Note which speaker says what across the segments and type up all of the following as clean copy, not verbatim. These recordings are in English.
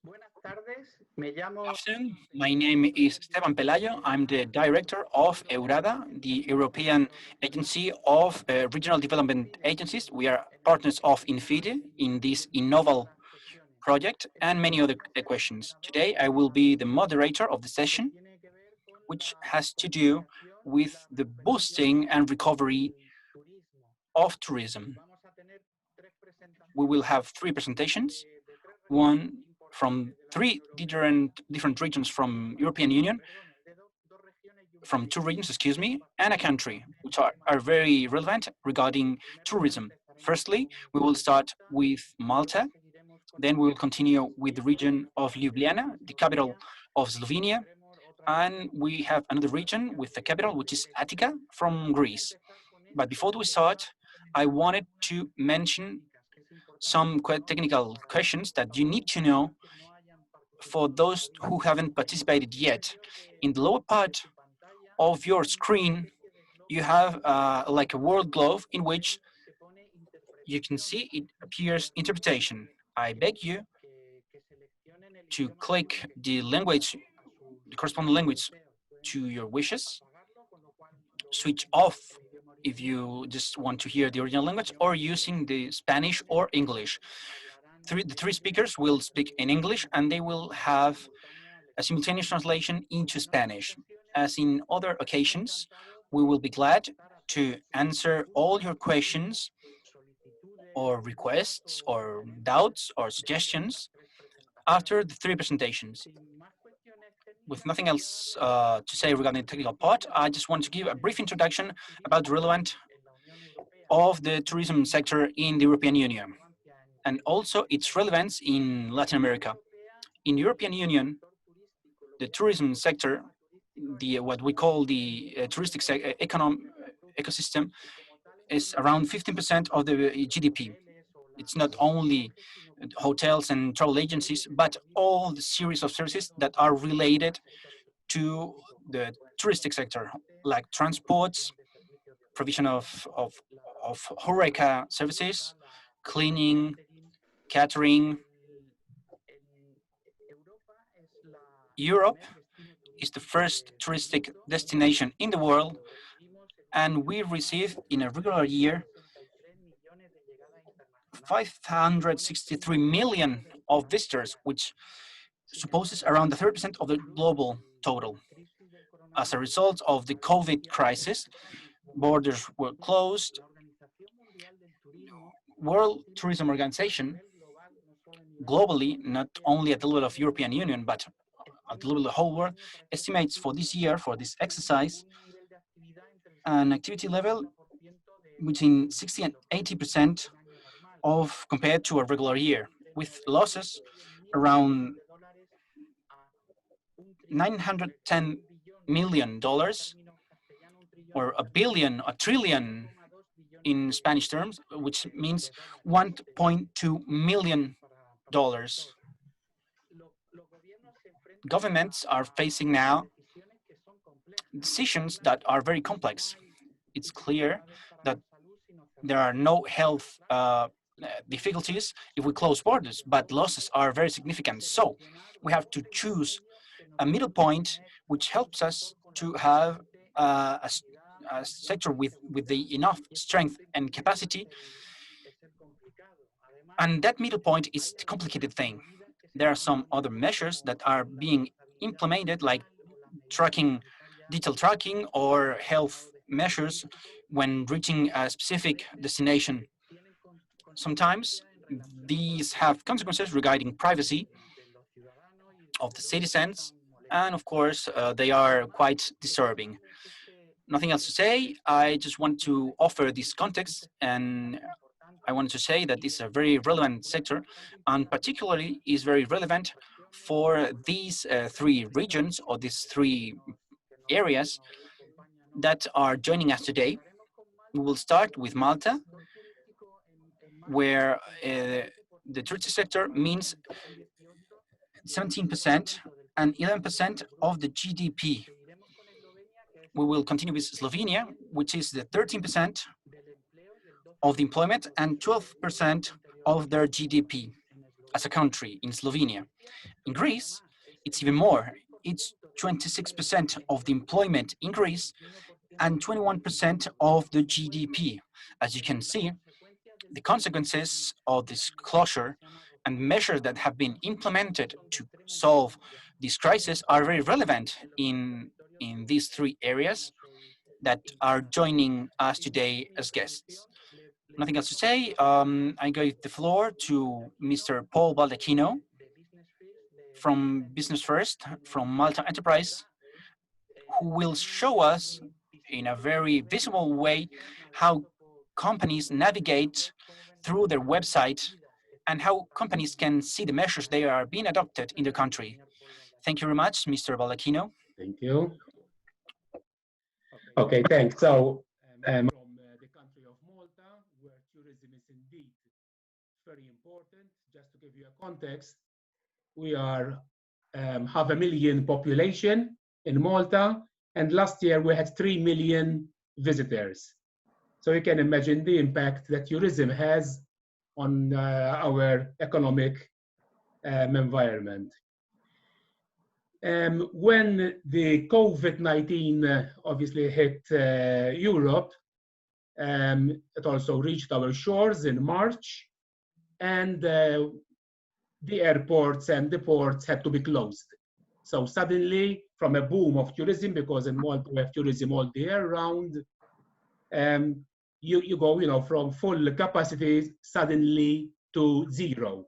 Speaker 1: Good afternoon. My name is Esteban Pelayo. I'm the director of EURADA, the European Agency of Regional Development Agencies. We are partners of INFYDE in this Innoval project and many other questions. Today, I will be the moderator of the session, which has to do with the boosting and recovery of tourism. We will have three presentations, one from three different regions from European Union, from two regions, excuse me, and a country, which are very relevant regarding tourism. Firstly, we will start with Malta, then we will continue with the region of Ljubljana, the capital of Slovenia, and we have another region with the capital, which is Attica from Greece. But before we start, I wanted to mention some quite technical questions that you need to know for those who haven't participated yet. In the lower part of your screen, you have like a word globe in which you can see it appears interpretation. I beg you to click the language, the corresponding language to your wishes, switch off if you just want to hear the original language, or using the Spanish or English. The three speakers will speak in English and they will have a simultaneous translation into Spanish. As in other occasions, we will be glad to answer all your questions or requests or doubts or suggestions after the three presentations. With nothing else to say regarding the technical part, I just want to give a brief introduction about the relevance of the tourism sector in the European Union and also its relevance in Latin America. In the European Union, the tourism sector, what we call the touristic ecosystem, is around 15% of the GDP. It's not only hotels and travel agencies, but all the series of services that are related to the touristic sector, like transports, provision of HoReCa services, cleaning, catering. Europe is the first touristic destination in the world, and we receive in a regular year 563 million of visitors, which supposes around 30% of the global total. As a result of the COVID crisis, borders were closed. World Tourism Organization, globally, not only at the level of European Union, but at the level of the whole world, estimates for this year, for this exercise, an activity level between 60 and 80% of compared to a regular year, with losses around $910 million, or a trillion in Spanish terms, which means $1.2 million. Governments are facing now decisions that are very complex. It's clear that there are no health difficulties if we close borders, but losses are very significant. So we have to choose a middle point which helps us to have a sector with the enough strength and capacity. And that middle point is the complicated thing. There are some other measures that are being implemented, like digital tracking or health measures when reaching a specific destination. Sometimes these have consequences regarding privacy of the citizens, and of course, they are quite disturbing. Nothing else to say. I just want to offer this context, and I want to say that this is a very relevant sector, and particularly is very relevant for these three regions or these three areas that are joining us today. We will start with Malta, where the tourism sector means 17% and 11% of the GDP. We will continue with Slovenia, which is the 13% of the employment and 12% of their GDP. as a country in Slovenia. In Greece, it's even more. It's 26% of the employment in Greece and 21% of the GDP. As you can see, the consequences of this closure and measures that have been implemented to solve this crisis are very relevant in these three areas that are joining us today as guests. Nothing else to say. I give the floor to Mr. Paul Baldacchino from Business First, from Malta Enterprise, who will show us in a very visible way how companies navigate through their website and how companies can see the measures they are being adopted in the country. Thank you very much, Mr. Baldacchino.
Speaker 2: Thank you. Okay, thanks. So, from the country of Malta, where tourism is indeed very important, just to give you a context, we are half a million population in Malta, and last year we had 3 million visitors. So you can imagine the impact that tourism has on our economic environment. When the COVID-19 obviously hit Europe, it also reached our shores in March, and the airports and the ports had to be closed. So suddenly, from a boom of tourism, because in Malta we have tourism all the year round, you go, from full capacity suddenly to zero.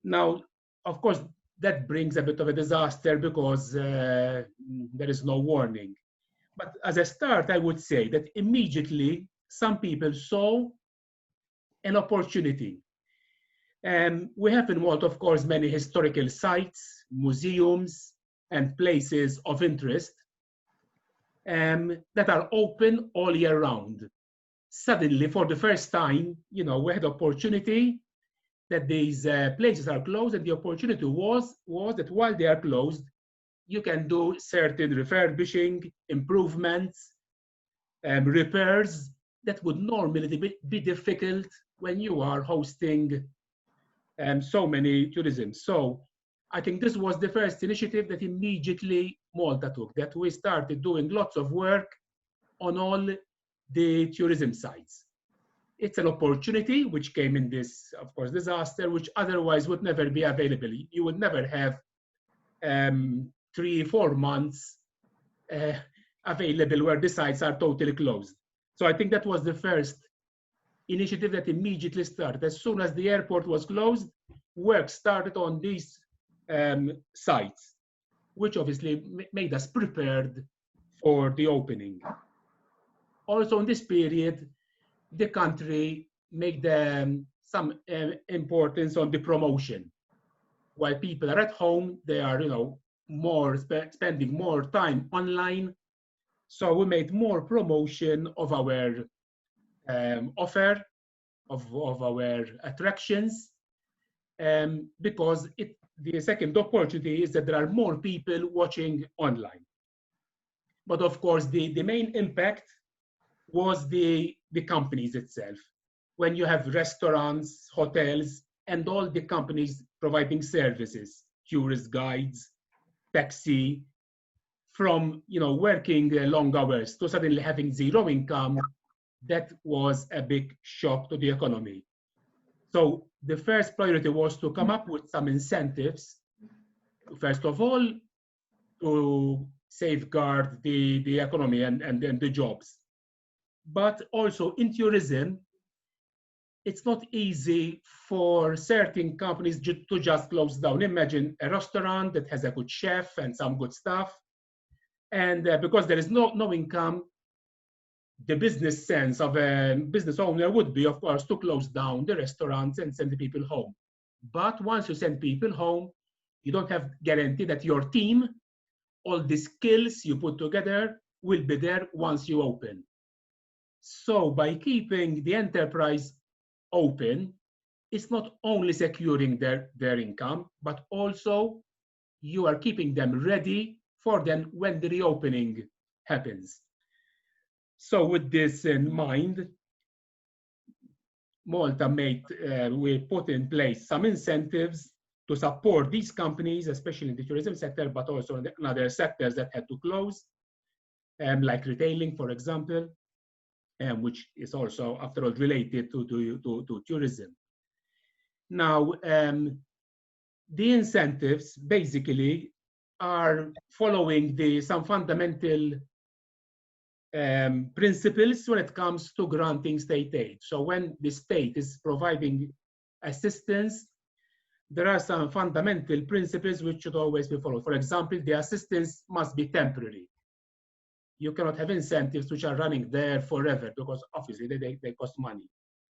Speaker 2: Now, of course, that brings a bit of a disaster because there is no warning. But as a start, I would say that immediately some people saw an opportunity. We have in Malta, of course, many historical sites, museums, and places of interest that are open all year round. Suddenly, for the first time, we had opportunity that these places are closed, and the opportunity was that while they are closed, you can do certain refurbishing, improvements, repairs that would normally be difficult when you are hosting so many tourism. So I think this was the first initiative that immediately Malta took, that we started doing lots of work on all the tourism sites. It's an opportunity which came in this, of course, disaster, which otherwise would never be available. You would never have 3-4 months available where the sites are totally closed. So I think that was the first initiative that immediately started. As soon as the airport was closed, work started on these sites, which obviously made us prepared for the opening. Also in this period, the country made some importance on the promotion. While people are at home, they are spending more time online. So we made more promotion of our offer, of our attractions, because the second opportunity is that there are more people watching online. But of course, the main impact was the companies itself. When you have restaurants, hotels, and all the companies providing services, tourist guides, taxi, from working long hours to suddenly having zero income, that was a big shock to the economy. So the first priority was to come up with some incentives, first of all, to safeguard the economy and the jobs. But also in tourism, it's not easy for certain companies to just close down. Imagine a restaurant that has a good chef and some good stuff. And because there is no income, the business sense of a business owner would be, of course, to close down the restaurants and send the people home. But once you send people home, you don't have guarantee that your team, all the skills you put together, will be there once you open. So by keeping the enterprise open, it's not only securing their income, but also you are keeping them ready for them when the reopening happens. So with this in mind, Malta we put in place some incentives to support these companies, especially in the tourism sector, but also in other sectors that had to close, like retailing, for example, which is also, after all, related to tourism. Now, the incentives basically are following some fundamental principles when it comes to granting state aid. So when the state is providing assistance, there are some fundamental principles which should always be followed. For example, the assistance must be temporary. You cannot have incentives which are running there forever, because obviously they cost money.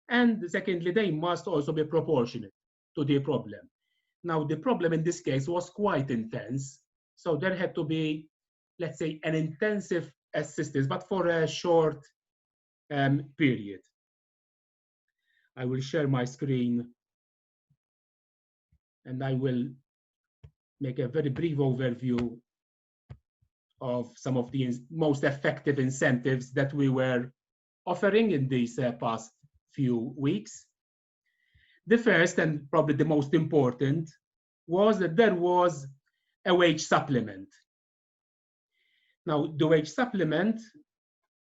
Speaker 2: And secondly, they must also be proportionate to the problem. Now, the problem in this case was quite intense. So there had to be, let's say, an intensive assistance, but for a short period. I will share my screen and I will make a very brief overview of some of the most effective incentives that we were offering in these past few weeks. The first, and probably the most important, was that there was a wage supplement. Now, the wage supplement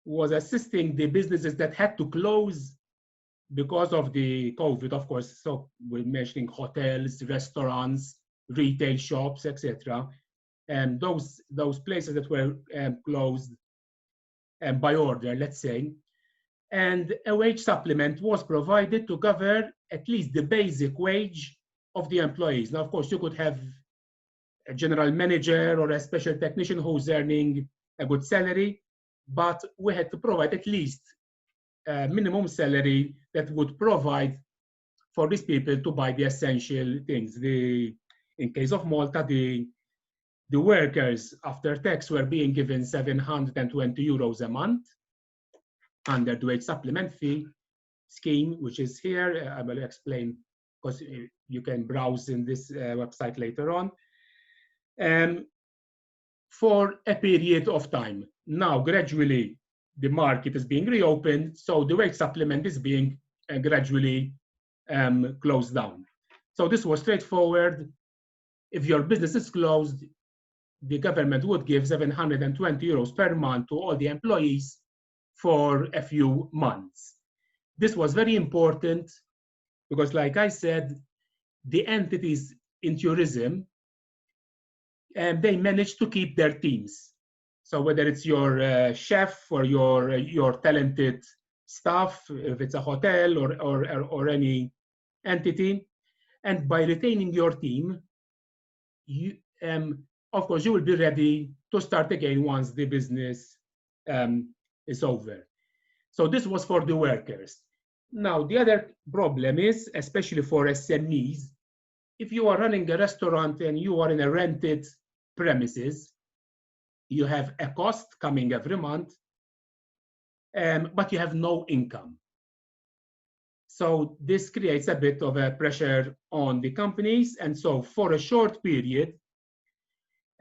Speaker 2: was assisting the businesses that had to close because of the COVID, of course. So we're mentioning hotels, restaurants, retail shops, etc. And those places that were closed by order, let's say. And a wage supplement was provided to cover at least the basic wage of the employees. Now, of course, you could have a general manager or a special technician who's earning a good salary, but we had to provide at least a minimum salary that would provide for these people to buy the essential things. In case of Malta, the workers after tax were being given 720 euros a month under the wage supplement fee scheme, which is here. I will explain, because you can browse in this website later on, for a period of time. Now, gradually, the market is being reopened, so the wage supplement is being gradually closed down. So this was straightforward. If your business is closed, the government would give 720 euros per month to all the employees for a few months. This was very important because, like I said, the entities in tourism, they managed to keep their teams. So whether it's your chef or your talented staff, if it's a hotel or any entity, and by retaining your team, you, of course, you will be ready to start again once the business is over. So this was for the workers. Now, the other problem is, especially for SMEs, if you are running a restaurant and you are in a rented premises, you have a cost coming every month, but you have no income. So this creates a bit of a pressure on the companies. And so for a short period,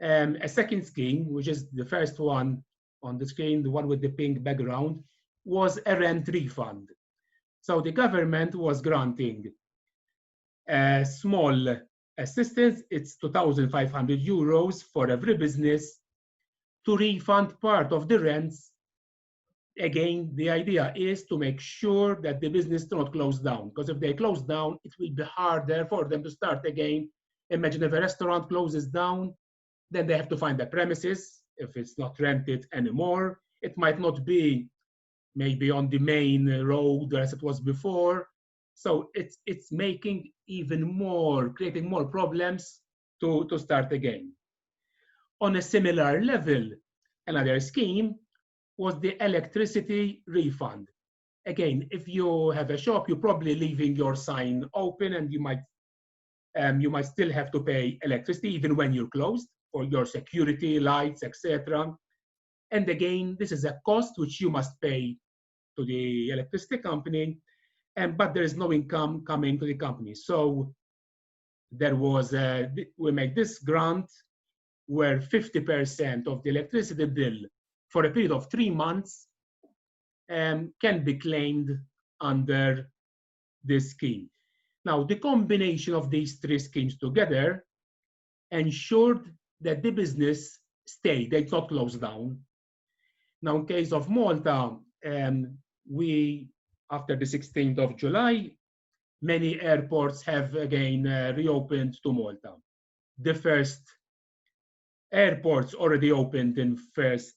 Speaker 2: a second scheme, which is the first one on the screen, the one with the pink background, was a rent refund. So the government was granting a small assistance. It's 2,500 euros for every business to refund part of the rents. Again, the idea is to make sure that the business do not close down, because if they close down, it will be harder for them to start again. Imagine if a restaurant closes down, then they have to find the premises. If it's not rented anymore, it might not be maybe on the main road as it was before. So it's making even more, creating more problems to start again. On a similar level, another scheme was the electricity refund. Again, if you have a shop, you're probably leaving your sign open, and you might still have to pay electricity even when you're closed for your security, lights, etc. And again, this is a cost which you must pay to the electricity company, but there is no income coming to the company. So there was we make this grant where 50% of the electricity bill for a period of 3 months can be claimed under this scheme. Now, the combination of these three schemes together ensured that the business stayed, they not closed down. Now, in case of Malta, we, after the 16th of July, many airports have again reopened to Malta. The first airports already opened in 1st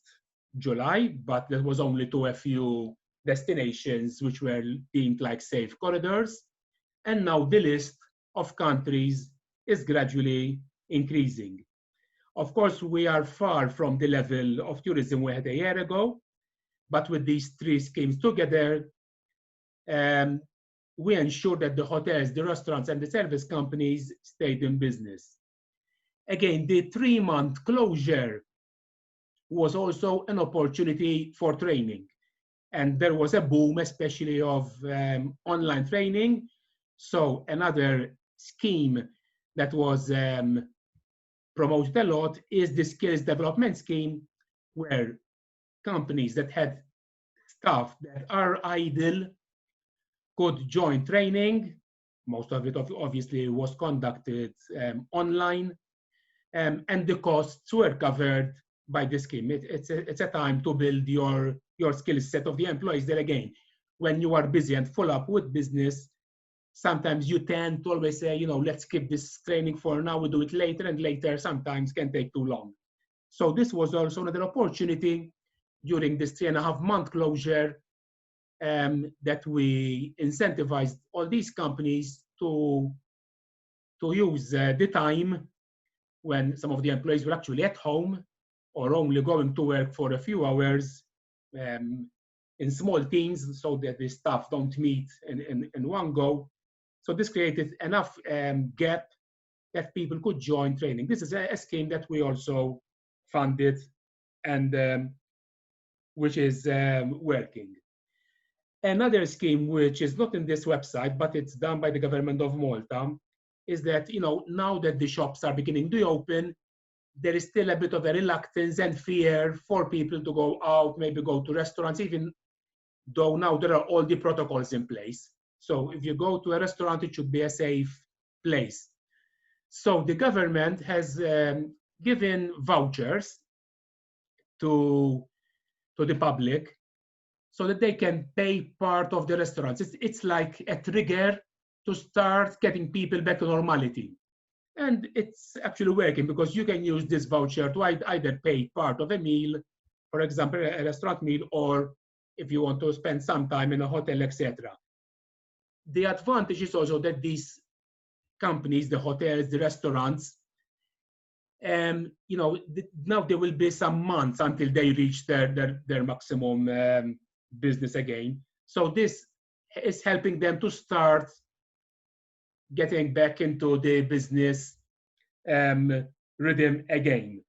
Speaker 2: July, but that was only to a few destinations which were deemed like safe corridors. And now the list of countries is gradually increasing. Of course, we are far from the level of tourism we had a year ago, but with these three schemes together, we ensure that the hotels, the restaurants, and the service companies stayed in business. Again, the 3-month closure was also an opportunity for training. And there was a boom, especially of online training. So another scheme that was promoted a lot is the skills development scheme, where companies that had staff that are idle could join training. Most of it obviously was conducted online, and the costs were covered by the scheme. It's a time to build your skill set of the employees. There again, when you are busy and full up with business, sometimes you tend to always say, let's skip this training for now, we'll do it later, and later sometimes can take too long. So this was also another opportunity during this 3.5-month closure that we incentivized all these companies to use the time when some of the employees were actually at home or only going to work for a few hours in small teams so that the staff don't meet in one go. So this created enough gap that people could join training. This is a scheme that we also funded and which is working. Another scheme which is not in this website, but it's done by the government of Malta, is that, now that the shops are beginning to open, there is still a bit of a reluctance and fear for people to go out, maybe go to restaurants, even though now there are all the protocols in place. So if you go to a restaurant, it should be a safe place. So the government has given vouchers to the public so that they can pay part of the restaurants. It's like a trigger to start getting people back to normality. And it's actually working because you can use this voucher to either pay part of a meal, for example, a restaurant meal, or if you want to spend some time in a hotel, etc. The advantage is also that these companies, the hotels, the restaurants, now there will be some months until they reach their maximum business again. So this is helping them to start getting back into the business rhythm again.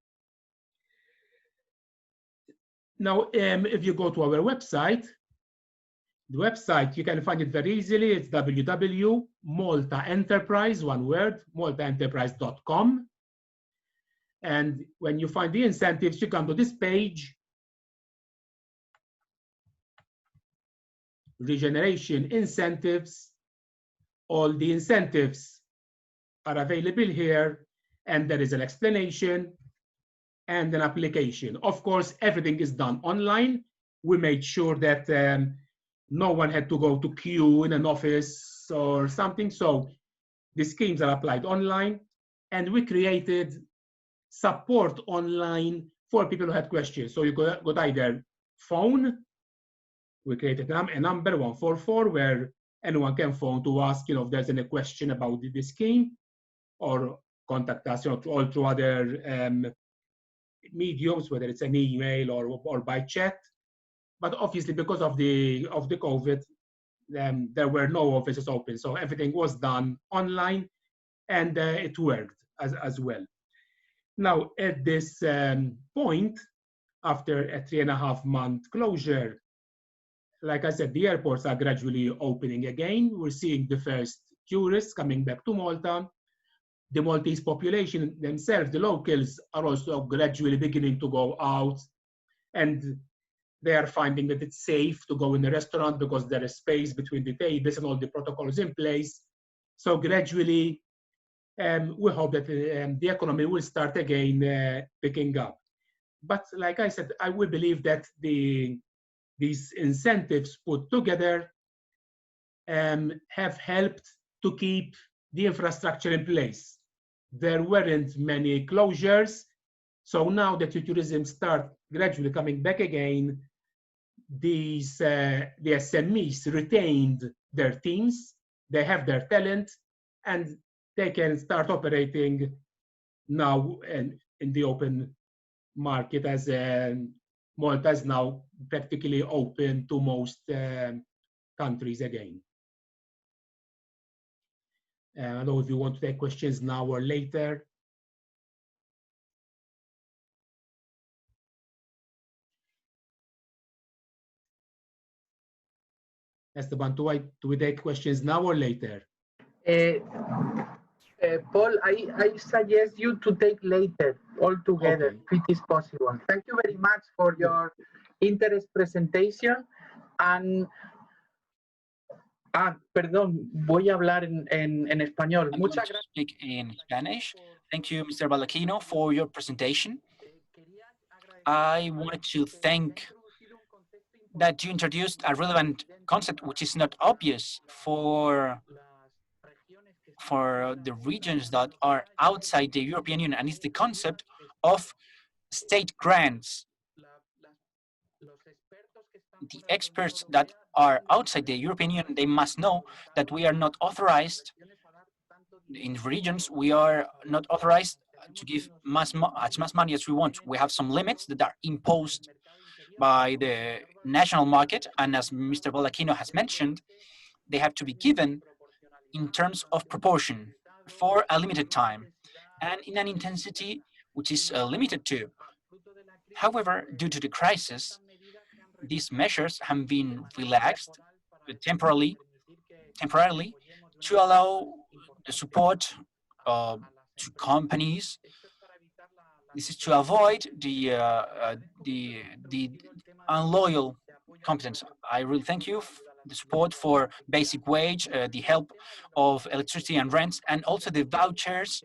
Speaker 2: Now, if you go to our website, the website, you can find it very easily. It's www.maltaenterprise, one word, maltaenterprise.com. And when you find the incentives, you come to this page, regeneration incentives. All the incentives are available here, and there is an explanation and an application. Of course, everything is done online. We made sure that no one had to go to queue in an office or something. So the schemes are applied online, and we created support online for people who had questions. So you could either phone. We created a number 144 where anyone can phone to ask, if there's any question about the scheme, or contact us, all through other mediums, whether it's an email or by chat. But obviously, because of the COVID, there were no offices open, so everything was done online, and it worked as well. Now, at this point, after a 3.5-month closure, like I said, the airports are gradually opening again. We're seeing the first tourists coming back to Malta. The Maltese population themselves, the locals, are also gradually beginning to go out. And They are finding that it's safe to go in a restaurant because there is space between the tables and all the protocols in place. So gradually, we hope that the economy will start again picking up. But like I said, I will believe that these incentives put together have helped to keep the infrastructure in place. There weren't many closures. So now that the tourism start gradually coming back again, the SMEs retained their teams, they have their talent, and they can start operating now in the open market, as Malta is now practically open to most countries again. I don't know if you want to take questions now or later. Esteban, do we take questions now or later?
Speaker 3: Paul, I suggest you to take later altogether,
Speaker 2: Okay.
Speaker 3: if it is possible. Thank you very much for your interest presentation. And perdón, voy a hablar en español.
Speaker 1: I'm going to speak in Spanish. Thank you, Mr. Baldacchino, for your presentation. I wanted to thank that you introduced a relevant concept which is not obvious for the regions that are outside the European Union, and it's the concept of state grants. The experts that are outside the European Union, they must know that we are not authorized in regions, we are not authorized to give as much money as we want. We have some limits that are imposed by the national market, and as Mr. Baldacchino has mentioned, they have to be given in terms of proportion for a limited time and in an intensity which is limited too. However, due to the crisis, these measures have been relaxed temporarily to allow the support to companies. This is to avoid the unloyal competence. I really thank you for the support for basic wage, the help of electricity and rents, and also the vouchers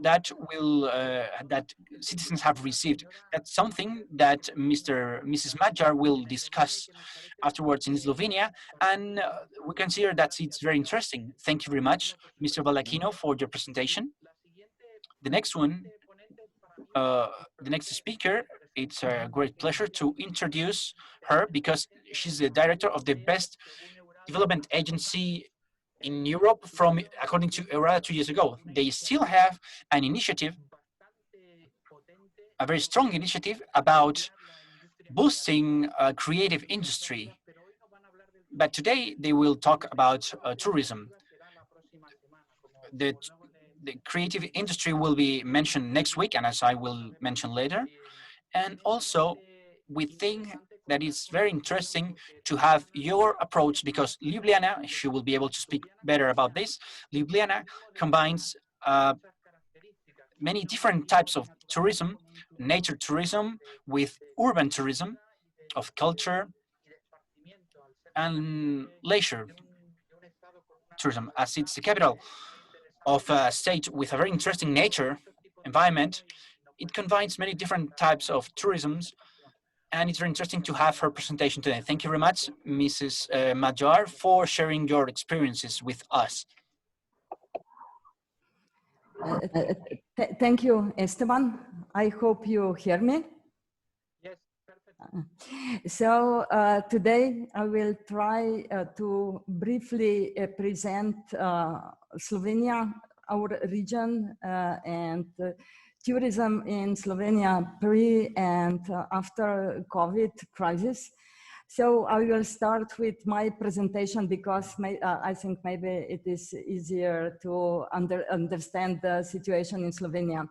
Speaker 1: that citizens have received. That's something that Mrs. Madjar will discuss afterwards in Slovenia, and we consider that it's very interesting. Thank you very much, Mr. Baldacchino, for your presentation. The next one, the next speaker, it's a great pleasure to introduce her because she's the director of the best development agency in Europe according to EURADA 2 years ago. They still have an initiative, a very strong initiative about boosting creative industry. But today they will talk about tourism. The creative industry will be mentioned next week, and as I will mention later. And also, we think that it's very interesting to have your approach because Lubjliana, she will be able to speak better about this. Lubjliana combines many different types of tourism, nature tourism with urban tourism of culture and leisure tourism. As it's the capital of a state with a very interesting nature environment, it combines many different types of tourisms, and it's very interesting to have her presentation today. Thank you very much, Mrs. Madjar, for sharing your experiences with us.
Speaker 4: Thank you, Esteban. I hope you hear me.
Speaker 3: Yes,
Speaker 4: So today I will try to briefly present Slovenia, our region, and tourism in Slovenia pre and after COVID crisis. So I will start with my presentation because I think maybe it is easier to understand the situation in Slovenia.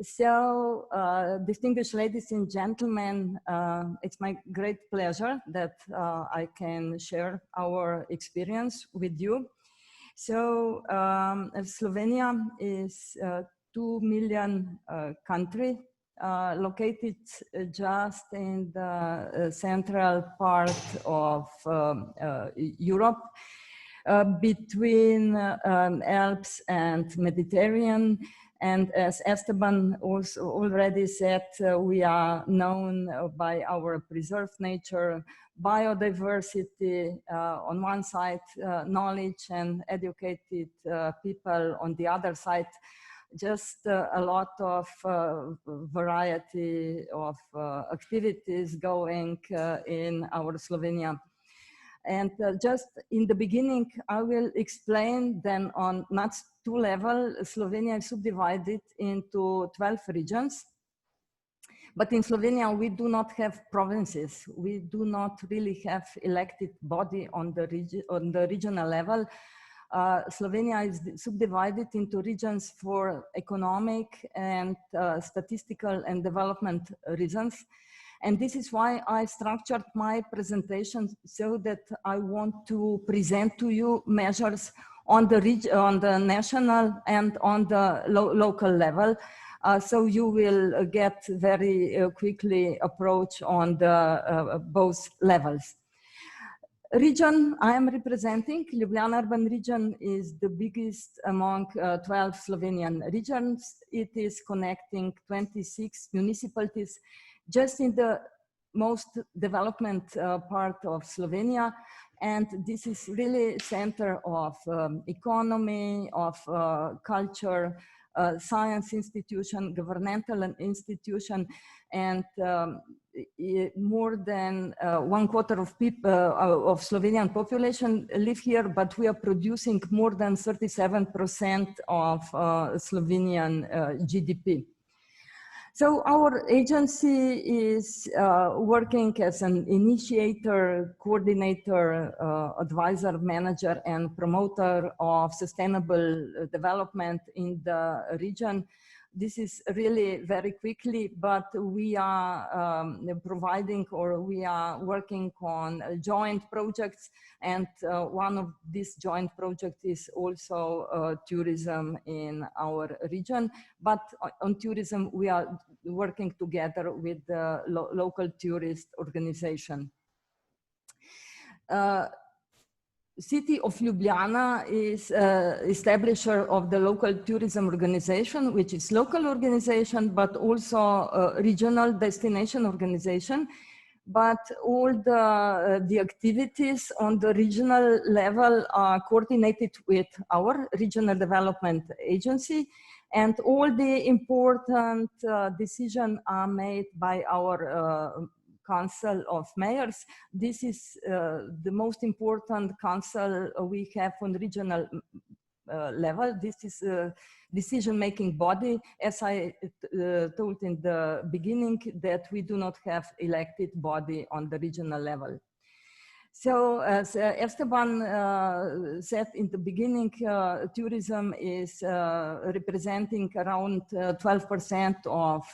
Speaker 4: So, distinguished ladies and gentlemen, it's my great pleasure that I can share our experience with you. So, Slovenia is a 2 million country located just in the central part of Europe, between Alps and Mediterranean. And as Esteban also already said, we are known by our preserved nature, biodiversity on one side, knowledge and educated people on the other side, just a lot of variety of activities going in our Slovenia. And just in the beginning, I will explain then on NUTS 2 level, Slovenia is subdivided into 12 regions. But in Slovenia, we do not have provinces. We do not really have elected body on the regional level. Slovenia is subdivided into regions for economic and statistical and development reasons. And this is why I structured my presentation so that I want to present to you measures on the national and on the local level. So you will get very quickly approach on the both levels. Region I am representing, Lubjliana urban region, is the biggest among 12 Slovenian regions. It is connecting 26 municipalities just in the most development part of Slovenia. And this is really center of economy, of culture, science institution, governmental institution, and more than 1/4 of people of Slovenian population live here, but we are producing more than 37% of Slovenian GDP. So our agency is working as an initiator, coordinator, advisor, manager, and promoter of sustainable development in the region. This is really very quickly, but we are providing, or we are working on joint projects, and one of these joint projects is also tourism in our region. But on tourism, we are working together with the local tourist organization. City of Ljubljana is establisher of the local tourism organization, which is local organization, but also a regional destination organization. But all the activities on the regional level are coordinated with our regional development agency, and all the important decisions are made by our Council of Mayors. This is the most important council we have on regional level. This is a decision-making body, as I told in the beginning, that we do not have elected body on the regional level. So as Esteban said in the beginning, tourism is representing around 12% of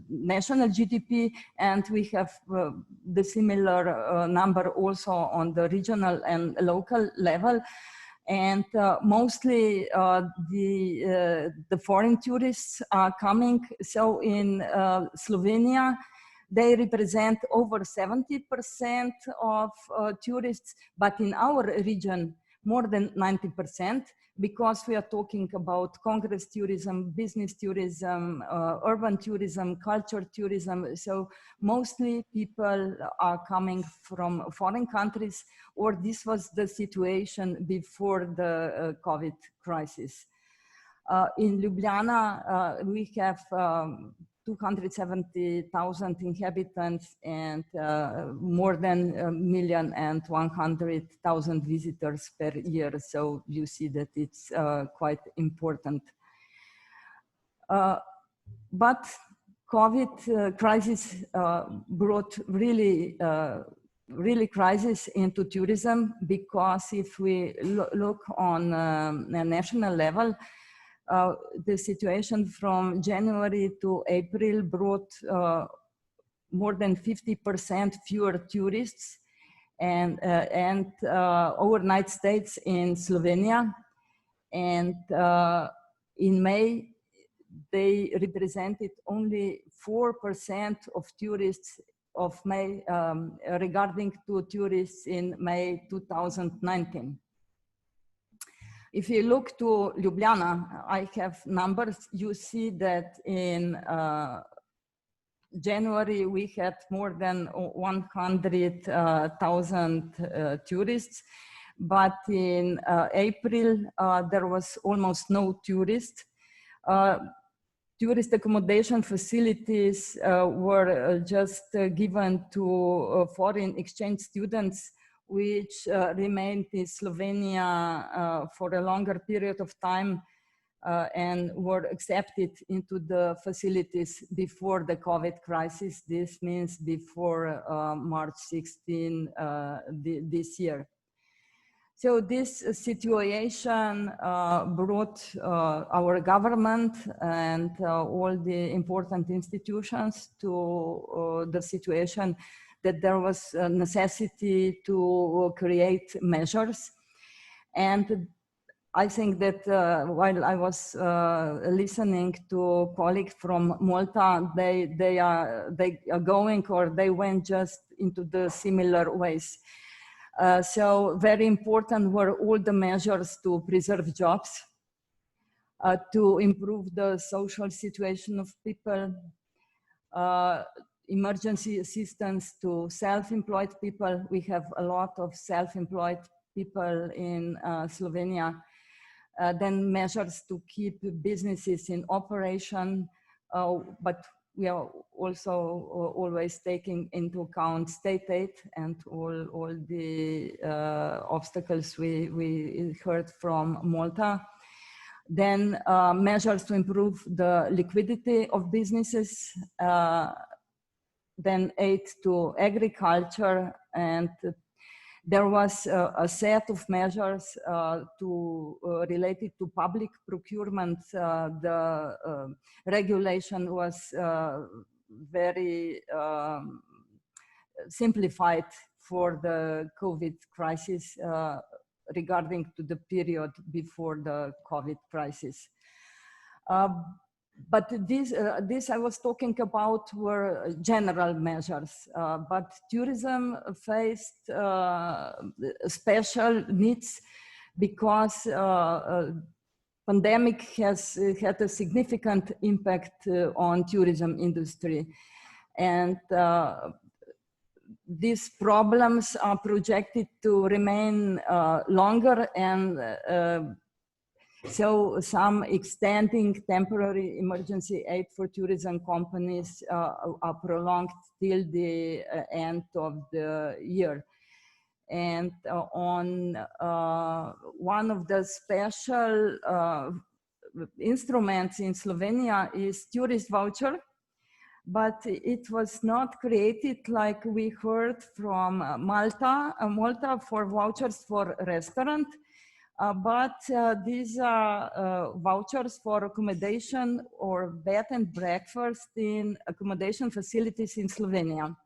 Speaker 4: national GDP, and we have the similar number also on the regional and local level. And mostly the foreign tourists are coming. So in Slovenia, they represent over 70% of tourists, but in our region, more than 90%, because we are talking about congress tourism, business tourism, urban tourism, culture tourism. So mostly people are coming from foreign countries, or this was the situation before the COVID crisis. In Ljubljana, we have 270,000 inhabitants and more than 1,100,000 visitors per year. So you see that it's quite important. But COVID crisis brought really crisis into tourism, because if we look on a national level, the situation from January to April brought more than 50% fewer tourists and overnight stays in Slovenia. And in May, they represented only 4% of tourists of May, regarding to tourists in May 2019. If you look to Ljubljana, I have numbers. You see that in January, we had more than 100,000 tourists, but in April, there was almost no tourists. Tourist accommodation facilities were just given to foreign exchange students, which remained in Slovenia for a longer period of time and were accepted into the facilities before the COVID crisis. This means before March 16 this year. So this situation brought our government and all the important institutions to the situation that there was a necessity to create measures. And I think that while I was listening to colleagues from Malta, they are going, or they went just into the similar ways. So very important were all the measures to preserve jobs, to improve the social situation of people, emergency assistance to self-employed people. We have a lot of self-employed people in Slovenia. Then measures to keep businesses in operation, but we are also always taking into account state aid and all the obstacles we heard from Malta. Then measures to improve the liquidity of businesses, then aid to agriculture, and there was a set of measures related to public procurement. The regulation was very simplified for the COVID crisis regarding to the period before the COVID crisis. But this I was talking about were general measures, but tourism faced special needs because pandemic has had a significant impact on tourism industry. And these problems are projected to remain longer, and so some extending temporary emergency aid for tourism companies are prolonged till the end of the year. And on one of the special instruments in Slovenia is tourist voucher, but it was not created like we heard from Malta for vouchers for restaurant. But these are vouchers for accommodation or bed and breakfast in accommodation facilities in Slovenia.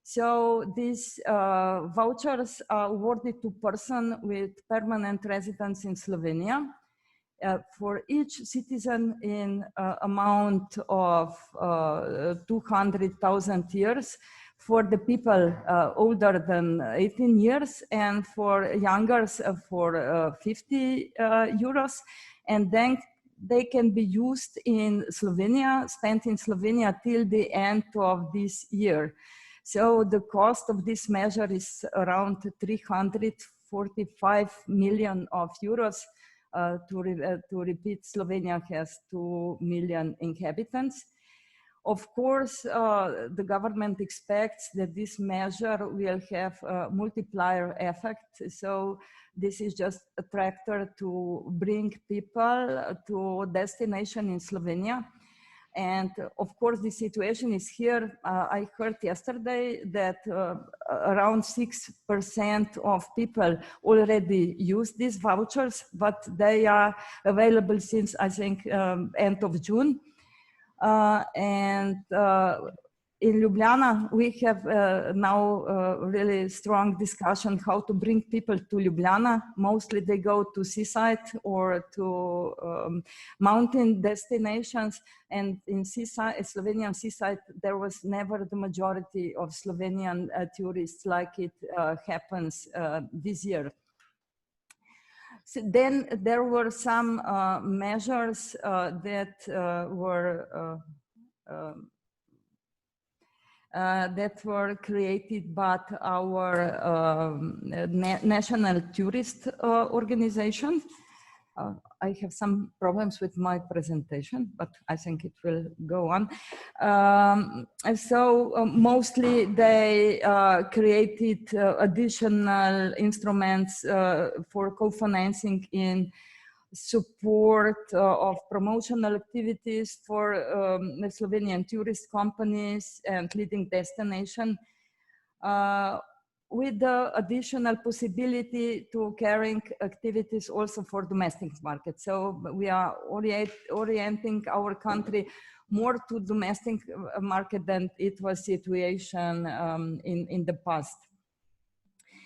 Speaker 4: So these vouchers are awarded to person with permanent residence in Slovenia for each citizen in amount of 200,000 years. For the people older than 18 years, and for younger for 50 euros. And then they can be used in Slovenia, spent in Slovenia till the end of this year. So the cost of this measure is around 345 million of euros. To repeat, Slovenia has 2 million inhabitants. Of course, the government expects that this measure will have a multiplier effect. So this is just a tractor to bring people to a destination in Slovenia. And of course, the situation is here. I heard yesterday that around 6% of people already use these vouchers, but they are available since, I think, end of June. And in Ljubljana, we have now really strong discussion how to bring people to Ljubljana. Mostly they go to seaside or to mountain destinations. And in seaside, Slovenian seaside, there was never the majority of Slovenian tourists like it happens this year. So then there were some measures that were created by our national tourist organization. I have some problems with my presentation, but I think it will go on. Mostly they created additional instruments for co-financing in support of promotional activities for Slovenian tourist companies and leading destination, with the additional possibility to carrying activities also for domestic market. So we are orienting our country more to domestic market than it was situation in the past.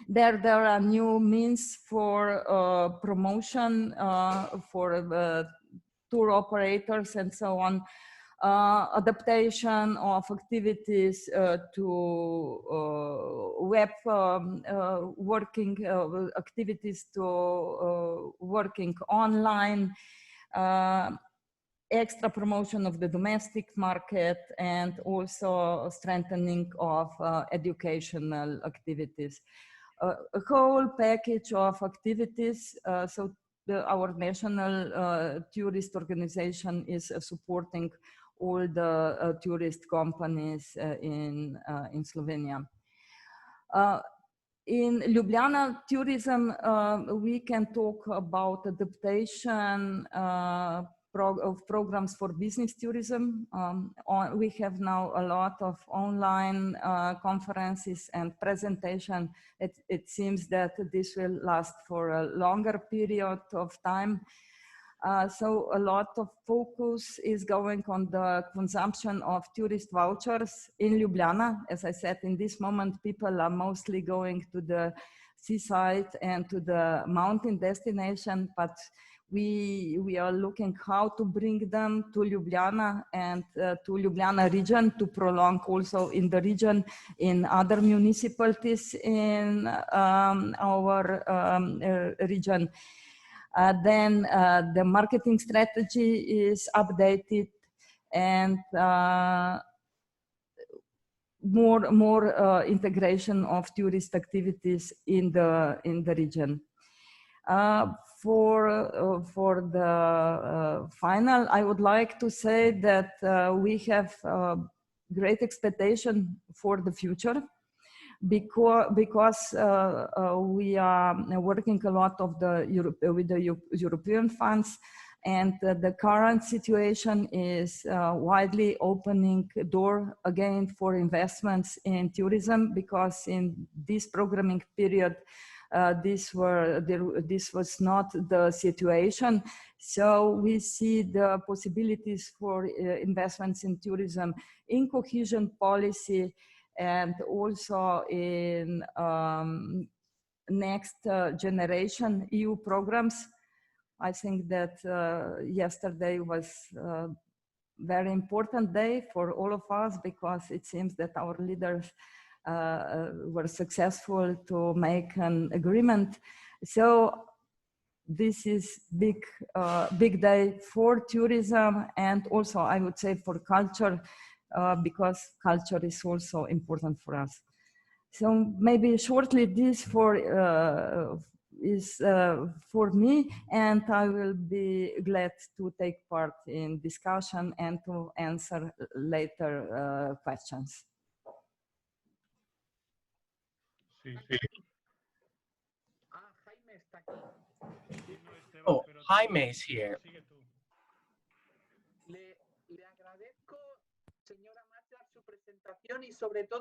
Speaker 4: There are new means for promotion for tour operators and so on. Adaptation of activities to web working activities to working online, extra promotion of the domestic market, and also strengthening of educational activities. A whole package of activities. Our national tourist organization is supporting all the tourist companies in Slovenia. In Ljubljana tourism, we can talk about adaptation of programs for business tourism. We have now a lot of online conferences and presentation. It seems that this will last for a longer period of time. So a lot of focus is going on the consumption of tourist vouchers in Ljubljana. As I said, in this moment, people are mostly going to the seaside and to the mountain destination, but we are looking how to bring them to Ljubljana and to Ljubljana region to prolong also in the region in other municipalities in our region. Then the marketing strategy is updated, and more integration of tourist activities in the region. For the final, I would like to say that we have great expectation for the future, because we are working a lot with the European funds, and the current situation is widely opening door again for investments in tourism, because in this programming period this was not the situation. So we see the possibilities for investments in tourism, in cohesion policy, and also in next generation EU programs. I think that yesterday was a very important day for all of us, because it seems that our leaders were successful to make an agreement. So this is big day for tourism, and also I would say for culture, because culture is also important for us. So maybe shortly this is for me, and I will be glad to take part in discussion and to answer later questions.
Speaker 5: Oh, Jaime is here.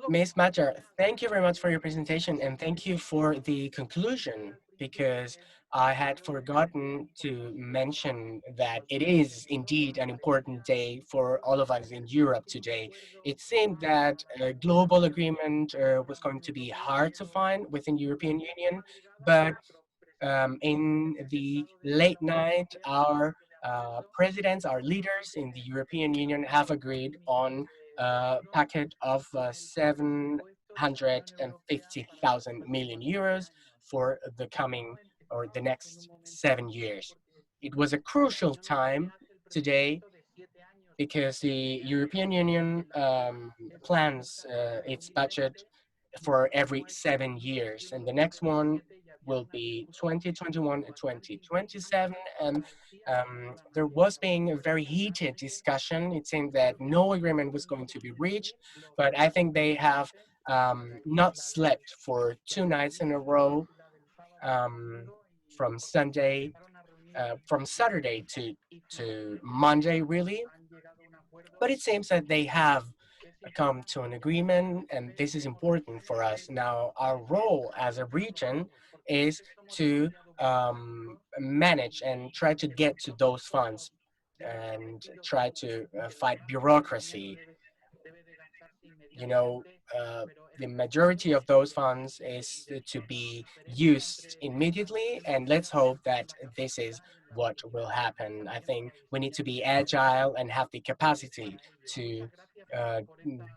Speaker 5: Ms. Madjar, thank you very much for your presentation, and thank you for the conclusion, because I had forgotten to mention that it is indeed an important day for all of us in Europe today. It seemed that a global agreement was going to be hard to find within the European Union, but in the late night, our presidents, our leaders in the European Union have agreed on a packet of 750,000 million euros for the coming or the next 7 years. It was a crucial time today because the European Union plans its budget for every 7 years, and the next one will be 2021 and 2027. And there was being a very heated discussion. It seemed that no agreement was going to be reached, but I think they have not slept for 2 nights in a row, um, from from Saturday to Monday, really. But it seems that they have come to an agreement, and this is important for us. Now, our role as a region is to manage and try to get to those funds and try to fight bureaucracy. You know, the majority of those funds is to be used immediately, and let's hope that this is what will happen. I think we need to be agile and have the capacity to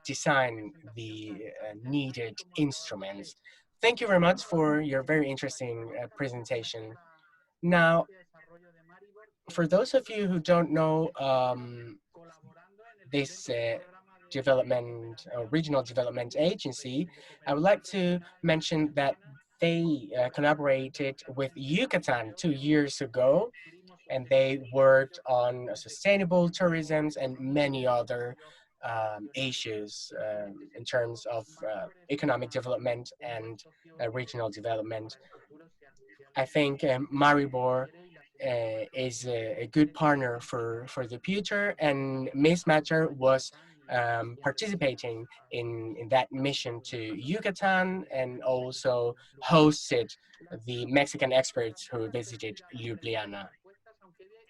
Speaker 5: design the needed instruments. Thank you very much for your very interesting presentation. Now, for those of you who don't know this development, regional development agency, I would like to mention that they collaborated with Yucatan 2 years ago, and they worked on sustainable tourism and many other issues in terms of economic development and regional development. I think Maribor is a good partner for the future, and Miss Madjar was participating in that mission to Yucatan and also hosted the Mexican experts who visited Ljubljana.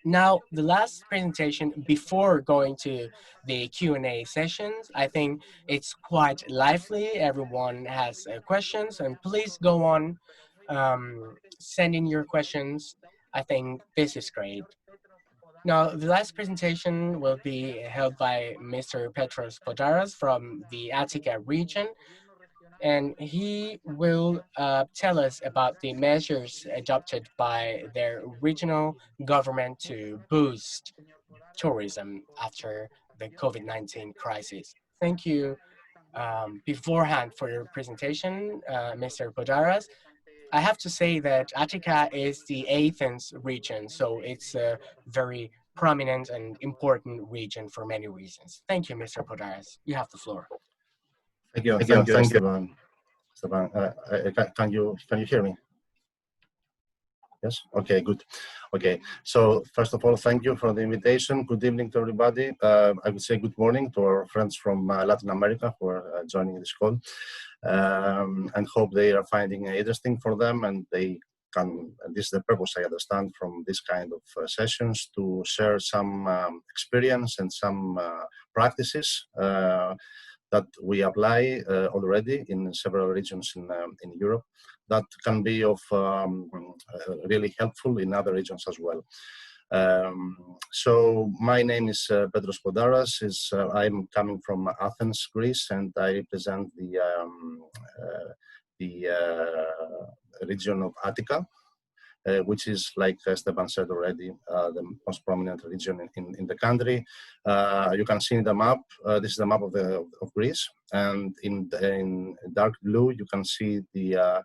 Speaker 5: Now, the last presentation before going to the Q&A sessions, I think it's quite lively. Everyone has questions, and please go on sending your questions. I think this is great. Now, the last presentation will be held by Mr. Petros Podaras from the Attica region, and he will tell us about the measures adopted by their regional government to boost tourism after the COVID-19 crisis. Thank you beforehand for your presentation, Mr. Podaras. I have to say that Attica is the Athens region, so it's a very prominent and important region for many reasons. Thank you, Mr. Podaras. You have the floor.
Speaker 6: Thank you, Esteban. Esteban, can you hear me? Yes. Okay. Good. Okay. So first of all, thank you for the invitation. Good evening to everybody. I would say good morning to our friends from Latin America who are joining this call, and hope they are finding it interesting for them, and they can. And this is the purpose, I understand, from this kind of sessions, to share some experience and some practices that we apply already in several regions in Europe that can be of really helpful in other regions as well. So my name is Petros Podaras. I'm coming from Athens, Greece, and I represent the region of Attica, which is, like Esteban said already, the most prominent region in the country. You can see in the map, this is the map of Greece, and in dark blue you can see the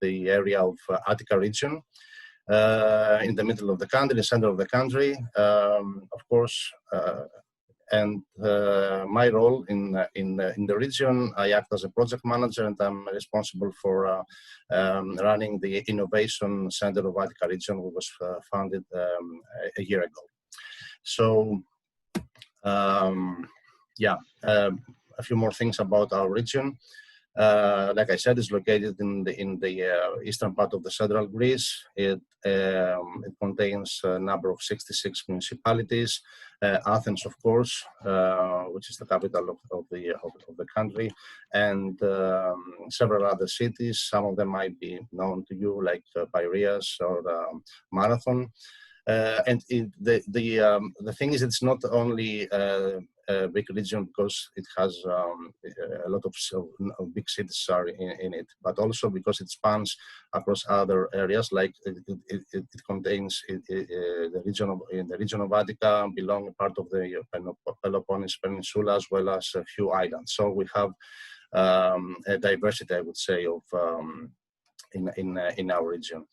Speaker 6: area of Attica region. In the middle of the country, the center of the country, of course, and my role in the region, I act as a project manager, and I'm responsible for running the Innovation Center of Attica region, which was founded a year ago. So, yeah, a few more things about our region. Like I said, it's located in the eastern part of the central Greece. It contains a number of 66 municipalities. Athens, of course, which is the capital of the country, and several other cities. Some of them might be known to you, like Piraeus or Marathon. The thing is, it's not only a big region because it has a lot of big cities are in it, but also because it spans across other areas. Like it contains the region of Attica, belong part of the Peloponnese Peninsula, as well as a few islands. So we have a diversity, I would say, of in our region.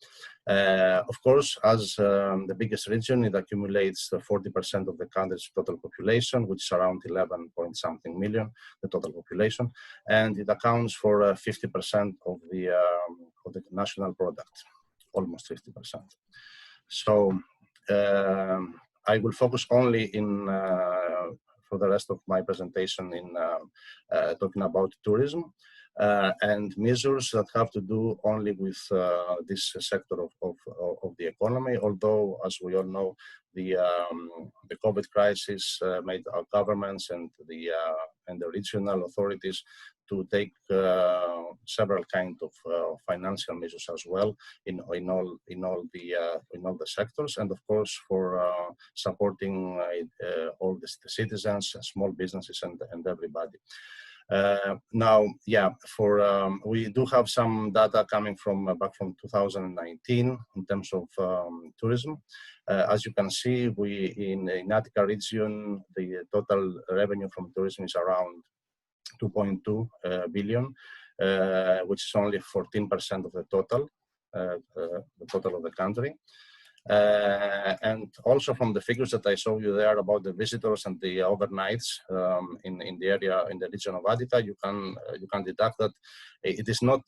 Speaker 6: Of course, as the biggest region, it accumulates 40% of the country's total population, which is around 11 point something million, the total population, and it accounts for 50% of the national product, almost 50%. So I will focus only for the rest of my presentation in talking about tourism. And measures that have to do only with this sector of the economy. Although, as we all know, the COVID crisis made our governments and the regional authorities to take several kinds of financial measures as well in all the sectors, and of course for supporting all the citizens, small businesses, and everybody. Now, yeah, we do have some data coming from back from 2019 in terms of tourism. As you can see, in Attica region, the total revenue from tourism is around 2.2 billion, which is only 14% of the total of the country. And also from the figures that I showed you there about the visitors and the overnights in the area, in the region of Attica, you can deduct that it is not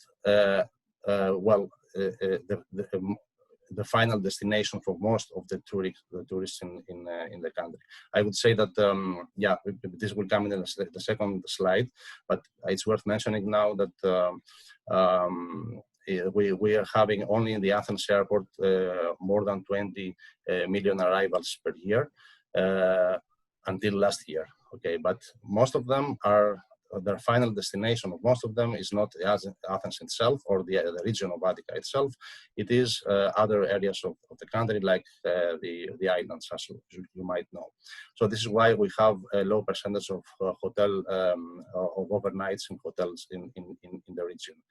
Speaker 6: the final destination for most of the tourists in the country. I would say that yeah, this will come in the second slide, but it's worth mentioning now that we are having only in the Athens airport more than 20 million arrivals per year until last year. Okay, but most of them are their final destination of most of them is not Athens itself or the region of Attica itself. It is other areas of the country, like the islands, as you might know. So this is why we have a low percentage of hotel of overnights in hotels in the region.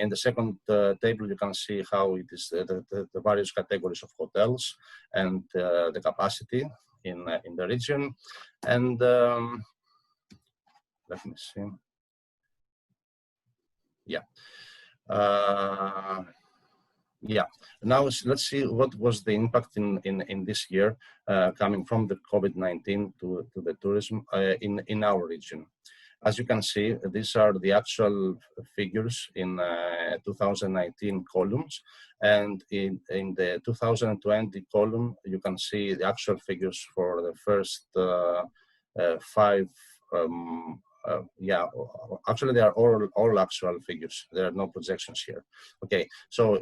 Speaker 6: In the second table, you can see how it is the various categories of hotels and the capacity in the region. And let me see. Yeah. Yeah. Now let's see what was the impact in this year coming from the COVID-19 to the tourism in our region. As you can see, these are the actual figures in 2019 columns, and in the 2020 column, you can see the actual figures for the first 5. Yeah, actually they are all actual figures. There are no projections here. Okay, so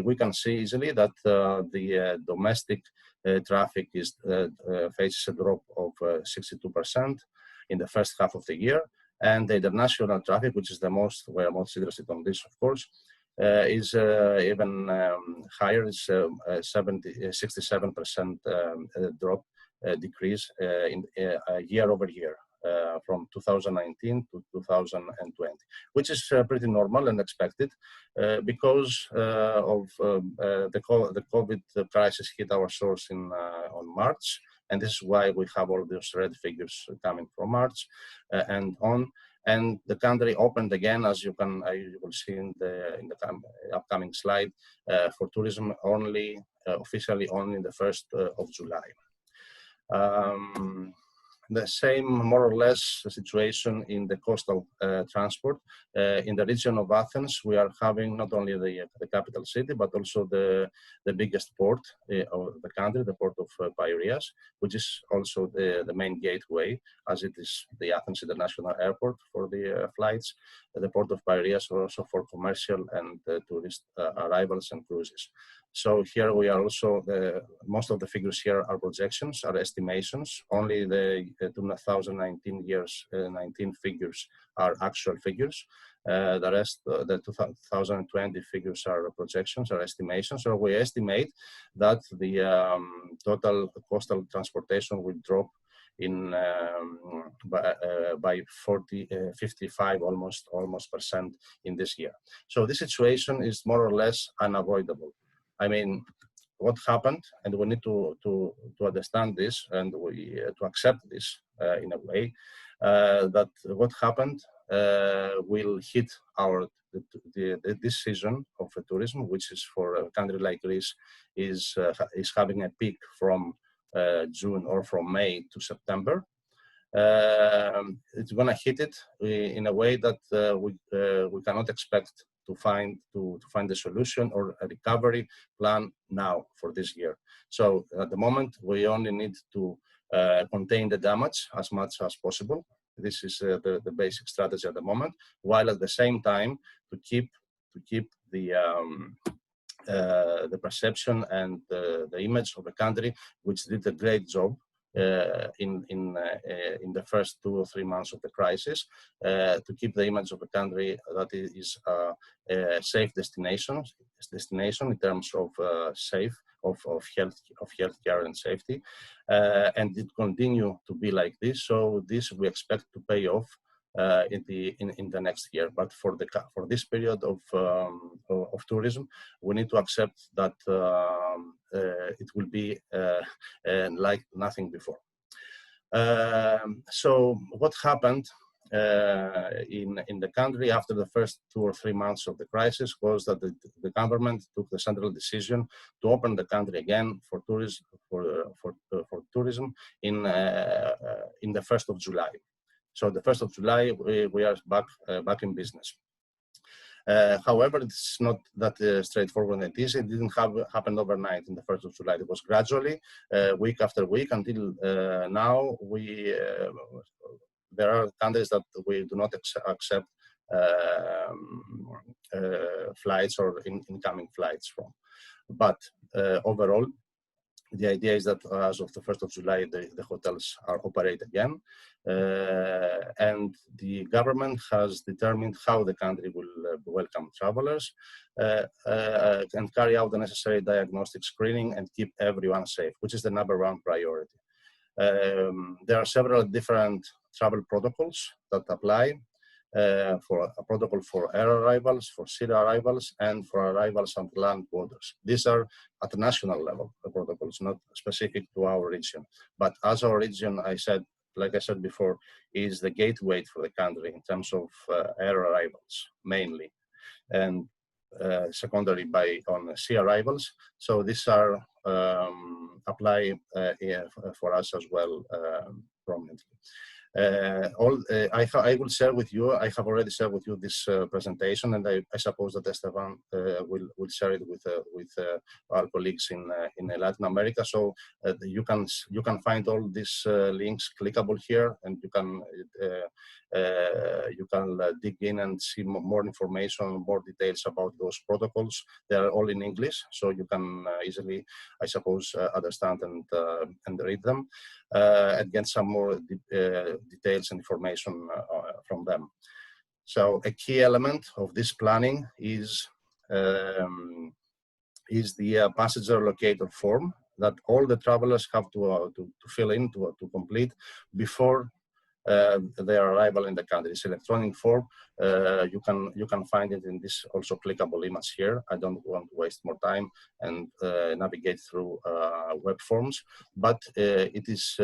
Speaker 6: we can see easily that the domestic traffic faces a drop of 62% in the first half of the year, and the international traffic, which is the most, we're most interested on this, of course, is even higher. It's 67% drop, decrease in year over year. From 2019 to 2020, which is pretty normal and expected because of the COVID crisis hit our shores on March, and this is why we have all those red figures coming from March and on. And the country opened again, as you will see in the upcoming slide, for tourism only officially only in the 1st of July. the same, more or less, situation in the coastal transport. In the region of Athens, we are having not only the capital city, but also the biggest port of the country, the port of Piraeus, which is also the main gateway, as it is the Athens International Airport for the flights, the port of Piraeus also for commercial and tourist arrivals and cruises. So here we are also, most of the figures here are projections, are estimations. Only the 2019 figures are actual figures. The rest, the 2020 figures are projections, are estimations. So we estimate that the total coastal transportation will drop in by 55 almost percent in this year. So this situation is more or less unavoidable. I mean, what happened, and we need to understand this, and we to accept this in a way, that what happened will hit this season of tourism, which is for a country like Greece, is having a peak from June or from May to September. It's going to hit it in a way that we cannot expect to find a solution or a recovery plan now for this year. So at the moment, we only need to contain the damage as much as possible. This is the basic strategy at the moment, while at the same time to keep the perception and the image of the country, which did a great job in the first 2 or 3 months of the crisis, to keep the image of the country that it is a safe destination in terms of healthcare and safety, and it continue to be like this. So this we expect to pay off in the next year. But for this period of tourism, we need to accept that it will be like nothing before. So what happened in the country after the first 2 or 3 months of the crisis was that the government took the central decision to open the country again for tourism in the 1st of July. So the 1st of July, we are back in business. However, it's not that straightforward and easy. It didn't happen overnight in the 1st of July. It was gradually, week after week, until now there are countries that we do not accept flights or incoming flights from. But overall, the idea is that as of the 1st of July, the hotels are operate again, and the government has determined how the country will welcome travelers and carry out the necessary diagnostic screening and keep everyone safe, which is the #1 priority. There are several different travel protocols that apply. For a protocol for air arrivals, for sea arrivals, and for arrivals on land borders. These are at the national level, the protocols, not specific to our region. But as our region, like I said before, is the gateway for the country in terms of air arrivals, mainly, and secondary on sea arrivals. So these are apply for us as well prominently. I will share with you, I have already shared with you this presentation, and I suppose that Esteban will share it with our colleagues in Latin America. So you can find all these links clickable here, and you can dig in and see more information, more details about those protocols. They are all in English, so you can easily, I suppose, understand and read them and get some more details and information from them. So a key element of this planning is the passenger locator form that all the travelers have to fill in, to complete before their arrival in the country. It's electronic form. You can find it in this also clickable image here. I don't want to waste more time and navigate through web forms, but it's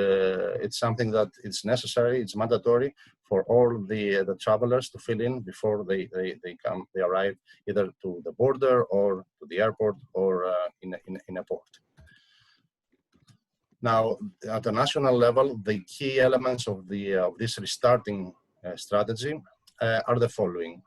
Speaker 6: something that it's necessary. It's mandatory for all the travelers to fill in before they arrive either to the border or to the airport or in a port. Now, at the national level, the key elements of this restarting strategy are the following.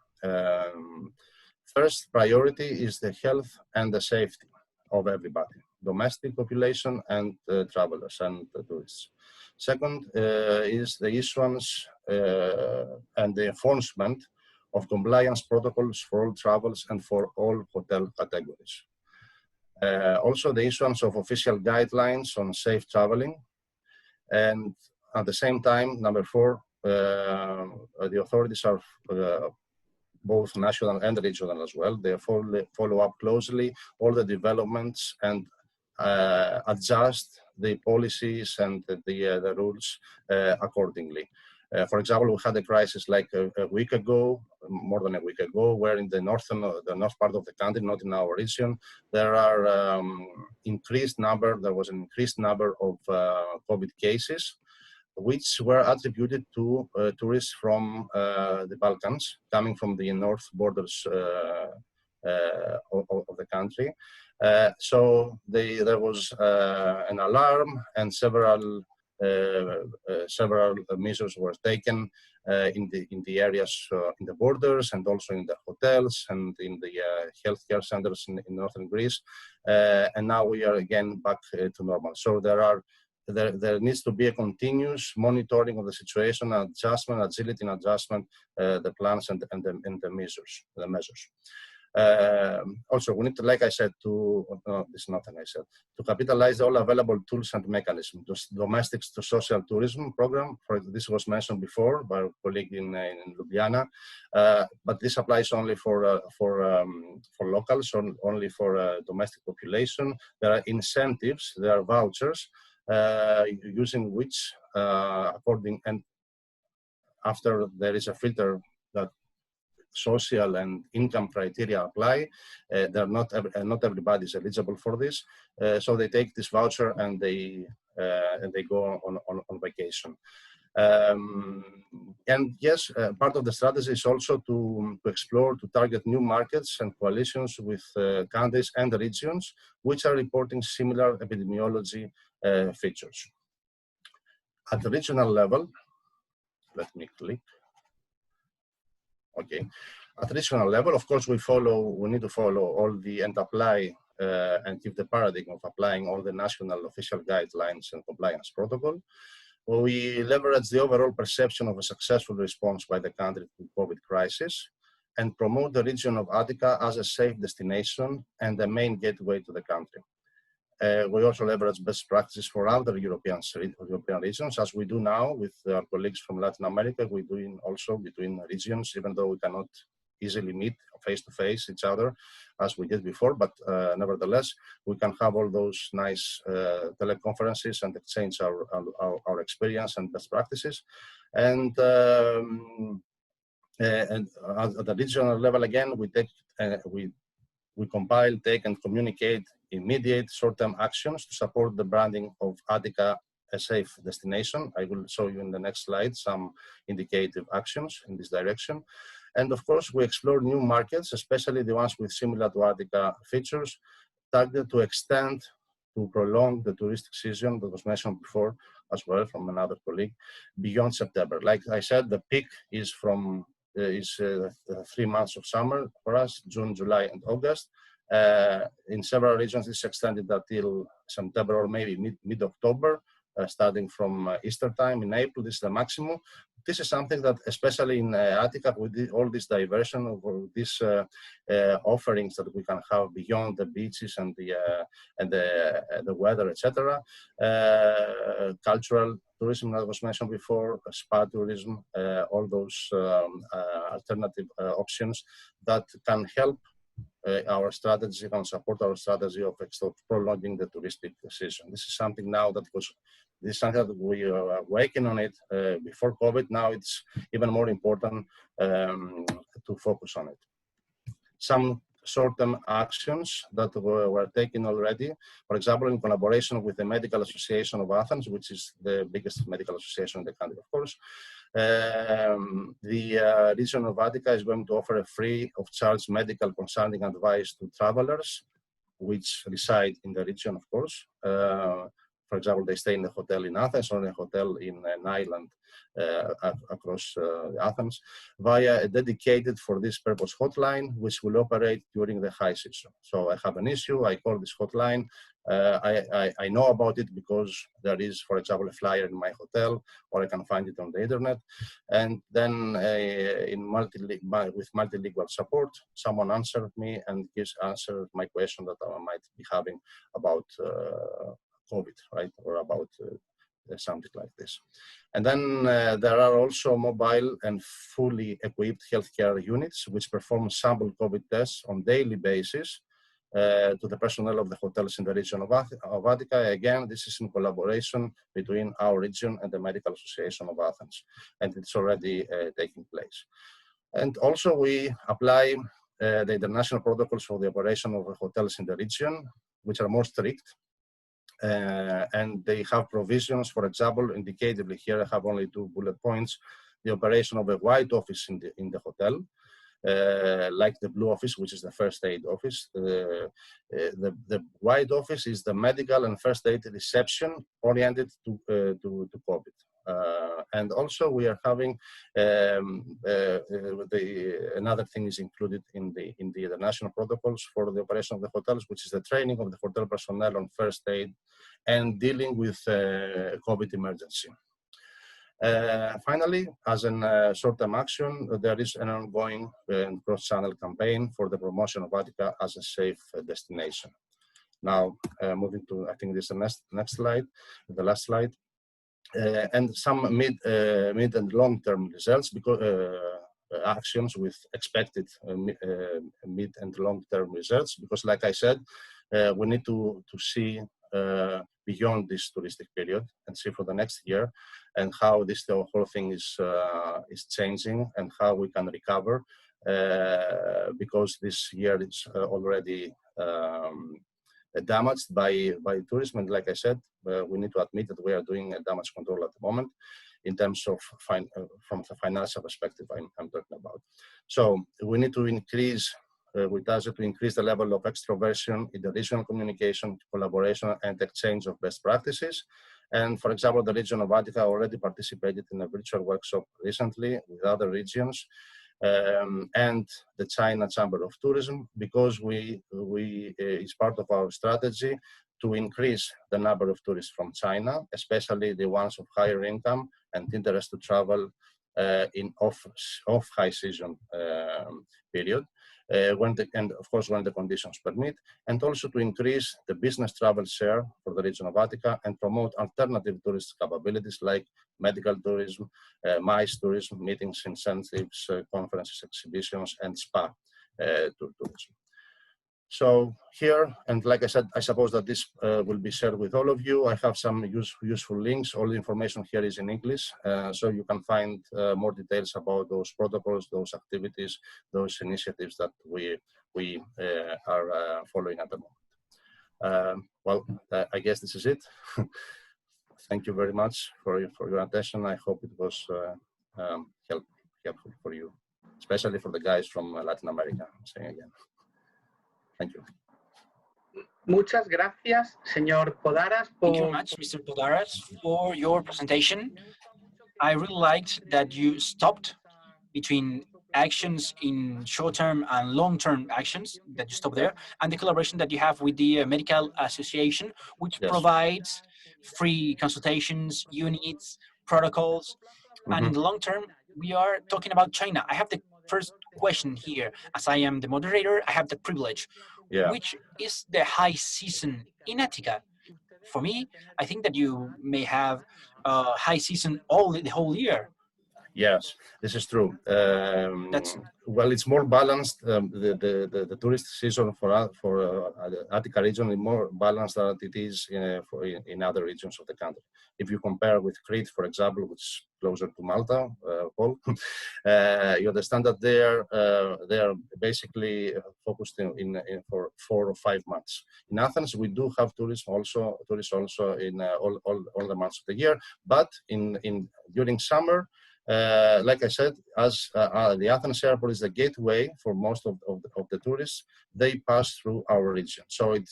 Speaker 6: First priority is the health and the safety of everybody, domestic population and travelers and tourists. Second is the issuance and the enforcement of compliance protocols for all travels and for all hotel categories. Also the issuance of official guidelines on safe traveling. And at the same time, number 4, the authorities are both national and regional as well. They follow up closely all the developments and adjust the policies and the rules accordingly. For example, we had a crisis like a week ago, more than a week ago, where in the north part of the country, not in our region, there are there was an increased number of COVID cases, which were attributed to tourists from the Balkans, coming from the north borders of the country. So there was an alarm, and several measures were taken in the areas, in the borders, and also in the hotels and in the healthcare centers in northern Greece. And now we are again back to normal. So there needs to be a continuous monitoring of the situation, adjustment, agility in adjustment, the plans and the measures. Also, we need to, like I said, to capitalize all available tools and mechanisms. The domestic to social tourism program, this was mentioned before by our colleague in Lubjliana, but this applies only for locals, only for domestic population. There are incentives, there are vouchers, using which, and after there is a filter that social and income criteria apply, not everybody is eligible for this, so they take this voucher and they go on vacation. And yes, part of the strategy is also to explore, to target new markets and coalitions with countries and regions which are reporting similar epidemiology features. At the regional level, let me click. Okay. At regional level, of course, we need to follow all the and apply and keep the paradigm of applying all the national official guidelines and compliance protocol. We leverage the overall perception of a successful response by the country to the COVID crisis and promote the region of Attica as a safe destination and the main gateway to the country. We also leverage best practices for other European regions, as we do now with our colleagues from Latin America. We're doing also between regions, even though we cannot easily meet face-to-face each other as we did before, but nevertheless, we can have all those nice teleconferences and exchange our experience and best practices. And at the regional level, again, we compile, take, and communicate immediate short-term actions to support the branding of Attica a safe destination. I will show you in the next slide some indicative actions in this direction. And of course, we explore new markets, especially the ones with similar to Attica features, targeted to extend, to prolong the touristic season that was mentioned before as well from another colleague, beyond September. Like I said, the peak is 3 months of summer for us, June, July, and August. In several regions, it's extended until September or maybe mid-October, starting from Easter time in April. This is the maximum. This is something that, especially in Attica, with all this diversion of these offerings that we can have beyond the beaches and the weather, etc. Cultural tourism, that was mentioned before, spa tourism, all those alternative options that can help our strategy and support our strategy of prolonging the touristic season. This is something now that we are working on it before COVID. Now it's even more important to focus on it. Some short-term actions that were taken already, for example, in collaboration with the Medical Association of Athens, which is the biggest medical association in the country, of course. The region of Attica is going to offer a free of charge medical consulting advice to travelers which reside in the region, of course, for example, they stay in a hotel in Athens or in a hotel in an island across Athens, via a dedicated for this purpose hotline, which will operate during the high season. So I have an issue, I call this hotline. I know about it because there is, for example, a flyer in my hotel, or I can find it on the internet. And then with multilingual support, someone answered me and answered my question that I might be having about COVID, right, or about something like this. And then there are also mobile and fully equipped healthcare units which perform sample COVID tests on daily basis to the personnel of the hotels in the region of Attica. Again, this is in collaboration between our region and the Medical Association of Athens, and it's already taking place. And also we apply the international protocols for the operation of the hotels in the region, which are more strict. And they have provisions, for example, indicatively here I have only 2 bullet points: the operation of a white office in the hotel, like the blue office, which is the first aid office. The white office is the medical and first aid reception oriented to COVID. And also we are having another thing is included in the international protocols for the operation of the hotels, which is the training of the hotel personnel on first aid and dealing with COVID emergency. Finally, as a short-term action, there is an ongoing cross-channel campaign for the promotion of Attica as a safe destination. Now, moving to, I think this is the next slide, the last slide. And some mid and long-term results, because actions with expected mid and long-term results, because like I said, we need to see beyond this touristic period and see for the next year and how this whole thing is changing and how we can recover, because this year is already damaged by tourism. And like I said, we need to admit that we are doing a damage control at the moment in terms of from the financial perspective I'm talking about. So we need to increase with us to increase the level of extroversion, interregional communication, collaboration, and exchange of best practices. And for example, the region of Attica already participated in a virtual workshop recently with other regions and the China Chamber of Tourism, because it's part of our strategy to increase the number of tourists from China, especially the ones of higher income and interest to travel in off high season period. And of course when the conditions permit, and also to increase the business travel share for the region of Attica and promote alternative tourist capabilities like medical tourism, MICE tourism, meetings, incentives, conferences, exhibitions, and spa tourism. So here, and like I said, I suppose that this will be shared with all of you. I have some useful links. All the information here is in English, so you can find more details about those protocols, those activities, those initiatives that we are following at the moment. Well, I guess this is it. Thank you very much for your attention. I hope it was helpful for you, especially for the guys from Latin America. I'm saying again. Thank you.
Speaker 3: Muchas gracias, señor Podaras.
Speaker 1: Thank you very much, Mr. Podaras, for your presentation. I really liked that you stopped between actions in short-term and long-term actions, that you stop there, and the collaboration that you have with the Medical Association, which provides free consultations, units, protocols. And in the long term, we are talking about China. I have the first question here. As I am the moderator, I have the privilege. Which is the high season in Attica? For me, I think that you may have a high season the whole year.
Speaker 6: Yes, this is true. Well, it's more balanced. The tourist season for Attica region is more balanced than it is in other regions of the country. If you compare with Crete, for example, which is closer to Malta, Paul, you understand that they are basically focused in for 4 or 5 months. In Athens, we do have tourists also in all the months of the year, but during summer. Like I said, as the Athens airport is the gateway for most of the tourists, they pass through our region. So it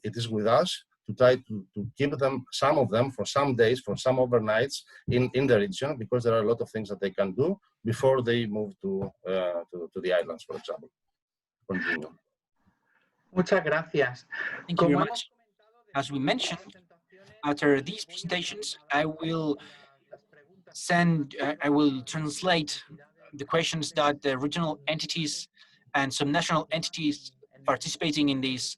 Speaker 6: is with us to try to keep them, some of them, for some days, for some overnights in the region, because there are a lot of things that they can do before they move to the islands, for example. Continue.
Speaker 3: Muchas gracias.
Speaker 1: Thank you very much. As we mentioned, after these presentations, I will translate the questions that the regional entities and some national entities participating in this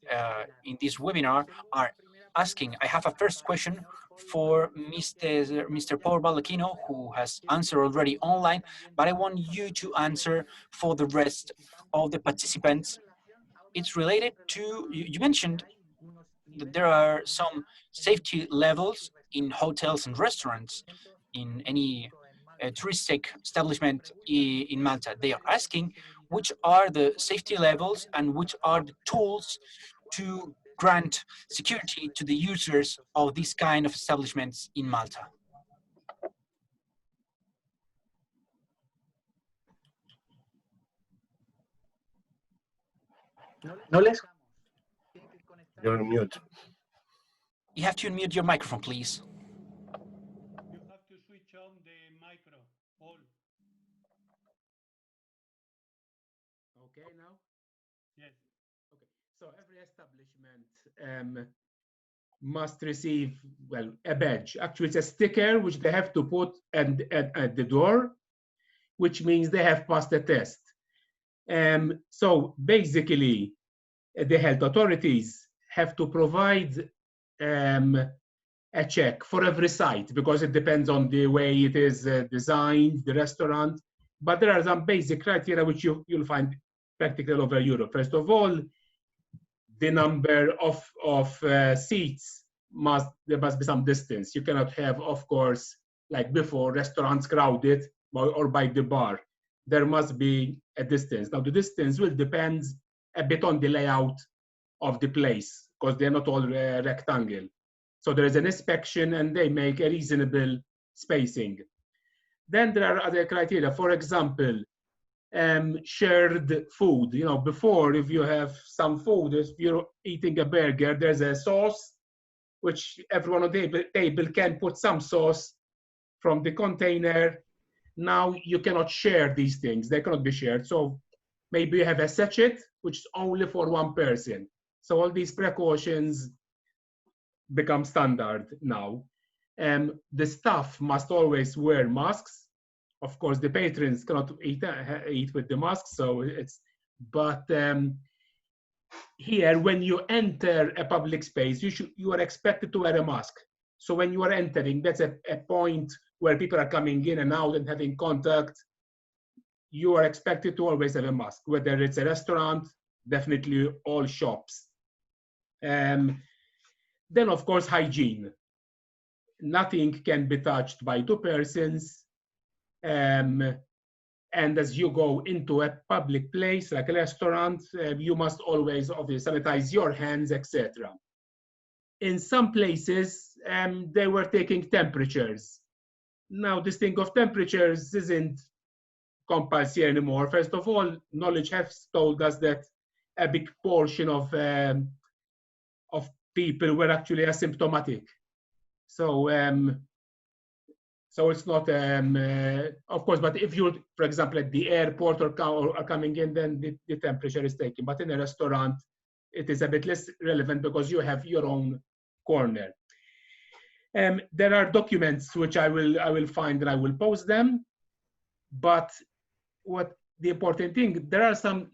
Speaker 1: webinar are asking. I have a first question for Mr. Paul Baldacchino, who has answered already online, but I want you to answer for the rest of the participants. It's related to, you mentioned that there are some safety levels in hotels and restaurants, in any touristic establishment in Malta. They are asking which are the safety levels and which are the tools to grant security to the users of these kind of establishments in Malta.
Speaker 6: You're on mute.
Speaker 1: You have to unmute your microphone, please.
Speaker 7: You have to switch on the micro. All.
Speaker 2: Okay, now?
Speaker 7: Yes.
Speaker 2: Okay, so every establishment must receive, well, a badge. Actually, it's a sticker which they have to put at the door, which means they have passed the test. So basically, the health authorities have to provide a check for every site, because it depends on the way it is designed, the restaurant. But there are some basic criteria which you'll find practically all over Europe. First of all, the number of seats there must be some distance. You cannot have, of course, like before, restaurants crowded or by the bar. There must be a distance. Now, the distance will depend a bit on the layout of the place, because they're not all rectangle. So there is an inspection and they make a reasonable spacing. Then there are other criteria. For example, shared food. You know, before, if you have some food, if you're eating a burger, there's a sauce, which everyone on the table can put some sauce from the container. Now you cannot share these things. They cannot be shared. So maybe you have a sachet, which is only for one person. So all these precautions become standard now. The staff must always wear masks. Of course, the patrons cannot eat with the masks. So but here, when you enter a public space, you are expected to wear a mask. So when you are entering, that's a point where people are coming in and out and having contact. You are expected to always have a mask, whether it's a restaurant, definitely all shops. Then, of course, hygiene. Nothing can be touched by two persons. And as you go into a public place, like a restaurant, you must always obviously sanitize your hands, etc. In some places, they were taking temperatures. Now, this thing of temperatures isn't compulsory anymore. First of all, knowledge has told us that a big portion of people were actually asymptomatic. So, so it's not, of course, but if you, for example, at the airport or coming in, then the temperature is taken. But in a restaurant, it is a bit less relevant because you have your own corner. There are documents which I will find and I will post them. But what the important thing, there are some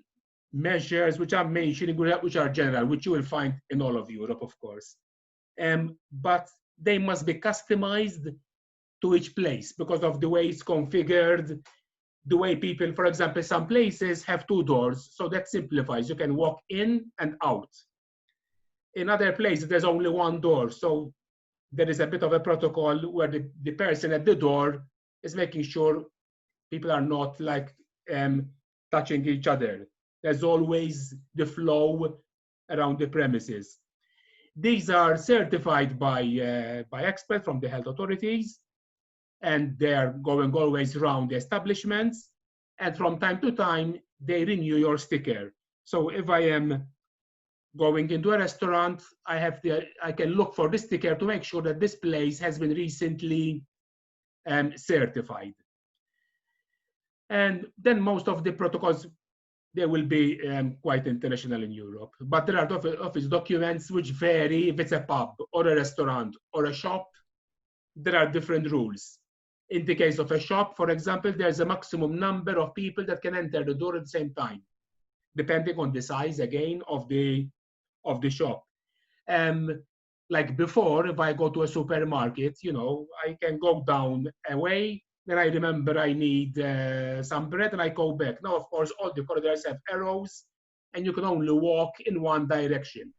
Speaker 2: measures which I'm mentioning, which are general, which you will find in all of Europe, of course. But they must be customized to each place because of the way it's configured, the way people, for example, some places have two doors, so that simplifies. You can walk in and out. In other places, there's only one door, so there is a bit of a protocol where the person at the door is making sure people are not like touching each other. There's always the flow around the premises. These are certified by experts from the health authorities, and they are going always around the establishments. And from time to time, they renew your sticker. So if I am Going into a restaurant, I can look for this sticker to make sure that this place has been recently certified. And then most of the protocols, they will be quite international in Europe, but there are office documents which vary. If it's a pub or a restaurant or a shop, there are different rules. In the case of a shop, for example, there's a maximum number of people that can enter the door at the same time, depending on the size, again, of the shop. Like before, if I go to a supermarket, you know, I can go down a way, then I remember I need some bread and I go back. Now, of course, all the corridors have arrows and you can only walk in one direction.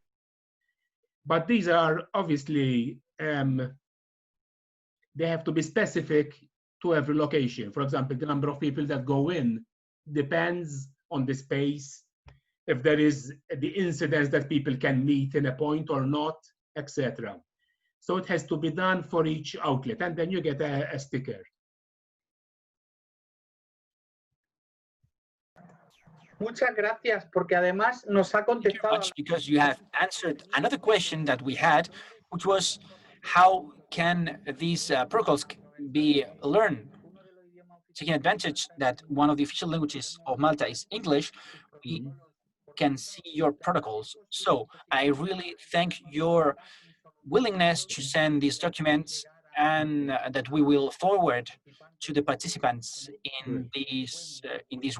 Speaker 2: But these are obviously, they have to be specific to every location. For example, the number of people that go in depends on the space, if there is the incidence that people can meet in a point or not, etc. So it has to be done for each outlet, and then you get a sticker.
Speaker 3: Muchas gracias, porque además nos ha
Speaker 1: Thank you very
Speaker 3: contestado.
Speaker 1: much, because you have answered another question that we had, which was how can these protocols be learned? Taking advantage that one of the official languages of Malta is English, we can see your protocols. So I really thank your willingness to send these documents, and that we will forward to the participants in this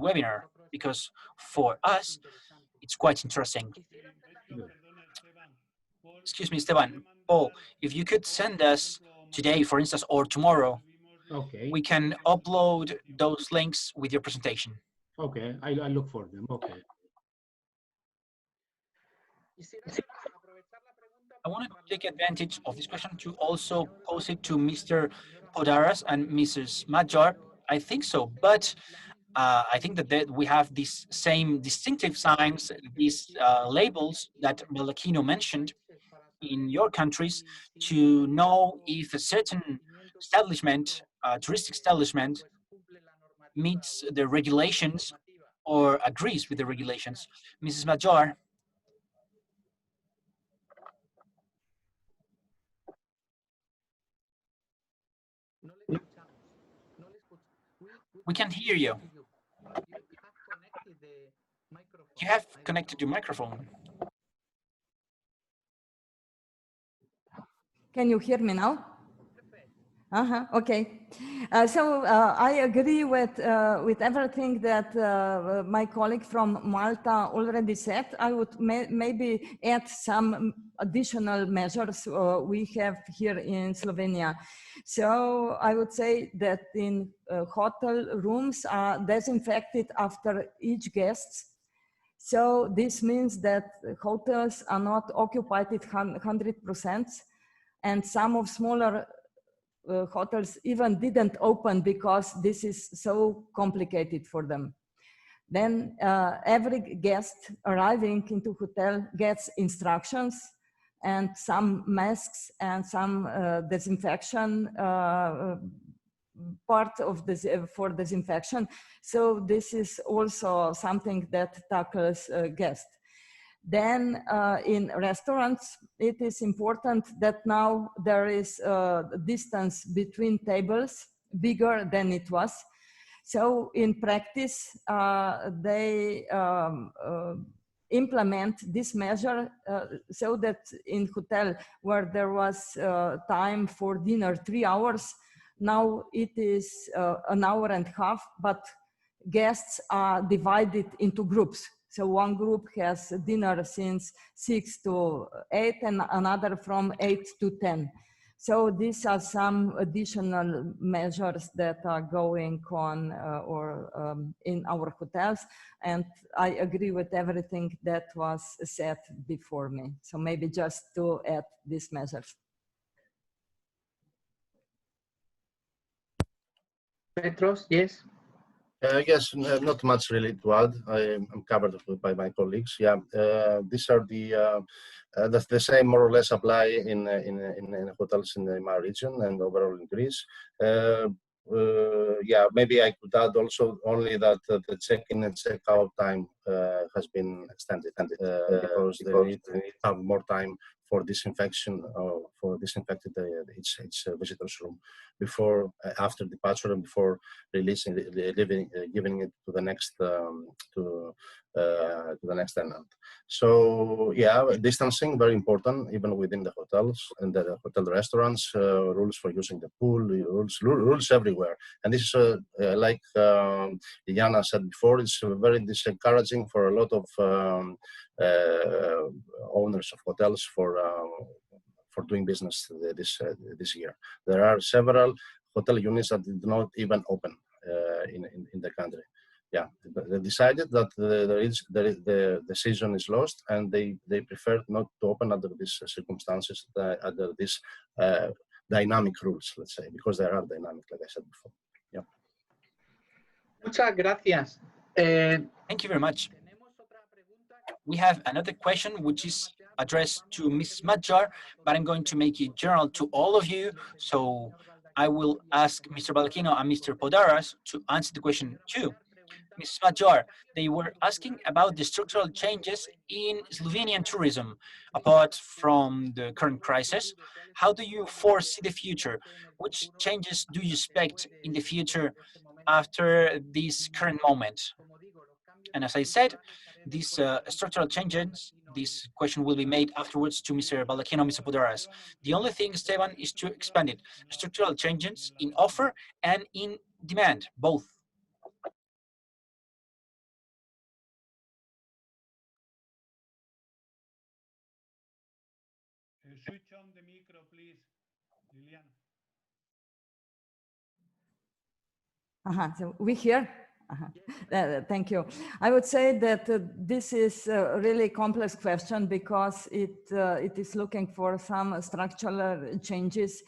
Speaker 1: webinar, because for us it's quite interesting. Excuse me, Esteban. Paul, if you could send us today, for instance, or tomorrow,
Speaker 2: okay,
Speaker 1: we can upload those links with your presentation.
Speaker 2: Okay, I look for them. Okay.
Speaker 1: I want to take advantage of this question to also pose it to Mr. Podaras and Mrs. Madjar. I think so, but I think that we have these same distinctive signs, these labels that Baldacchino mentioned in your countries, to know if a certain establishment, touristic establishment, meets the regulations or agrees with the regulations. Mrs. Madjar. We can't hear you. You have connected your microphone.
Speaker 4: Can you hear me now? Okay. I agree with everything that my colleague from Malta already said. I would maybe add some additional measures we have here in Slovenia. So I would say that in hotel rooms are disinfected after each guest. So this means that hotels are not occupied at 100%, and some of smaller hotels even didn't open because this is so complicated for them. Then every guest arriving into hotel gets instructions and some masks and some disinfection part of this for disinfection. So this is also something that tackles guests. Then in restaurants, it is important that now there is a distance between tables bigger than it was. So in practice, they implement this measure so that in hotel where there was time for dinner 3 hours, now it is an hour and a half, but guests are divided into groups. So one group has dinner since 6 to 8 and another from 8 to 10. So these are some additional measures that are going on in our hotels. And I agree with everything that was said before me. So maybe just to add these measures.
Speaker 3: Petros, yes.
Speaker 6: Yes, not much really to add. I'm covered by my colleagues. Yeah, these are the same more or less apply in hotels in my region and overall in Greece. yeah, maybe I could add also only that the check-in and check-out time has been extended because they need to have more time for disinfection, for disinfecting each visitor's room before, after departure, and before releasing, giving it to the next to the next tenant. So yeah, distancing very important even within the hotels and the hotel restaurants. Rules for using the pool, rules everywhere. And this is like Lilijana said before, it's very discouraging for a lot of owners of hotels for doing business this year. There are several hotel units that did not even open in the country. Yeah, they decided that the season is lost, and they prefer not to open under these circumstances, under these dynamic rules, let's say, because they are dynamic, like I said before. Yeah.
Speaker 3: Muchas gracias.
Speaker 1: Thank you very much. We have another question which is addressed to Ms. Madjar, but I'm going to make it general to all of you. So I will ask Mr. Baldacchino and Mr. Podaras to answer the question too. Ms. Madjar, they were asking about the structural changes in Slovenian tourism. Apart from the current crisis, how do you foresee the future? Which changes do you expect in the future after this current moment? And as I said, these structural changes, this question will be made afterwards to Mr. Baldacchino, Mr. Podaras. The only thing, Esteban, is to expand it. Structural changes in offer and in demand, both.
Speaker 7: Switch on the micro, please, Lilijana.
Speaker 4: So we hear? Thank you. I would say that this is a really complex question because it is looking for some structural changes.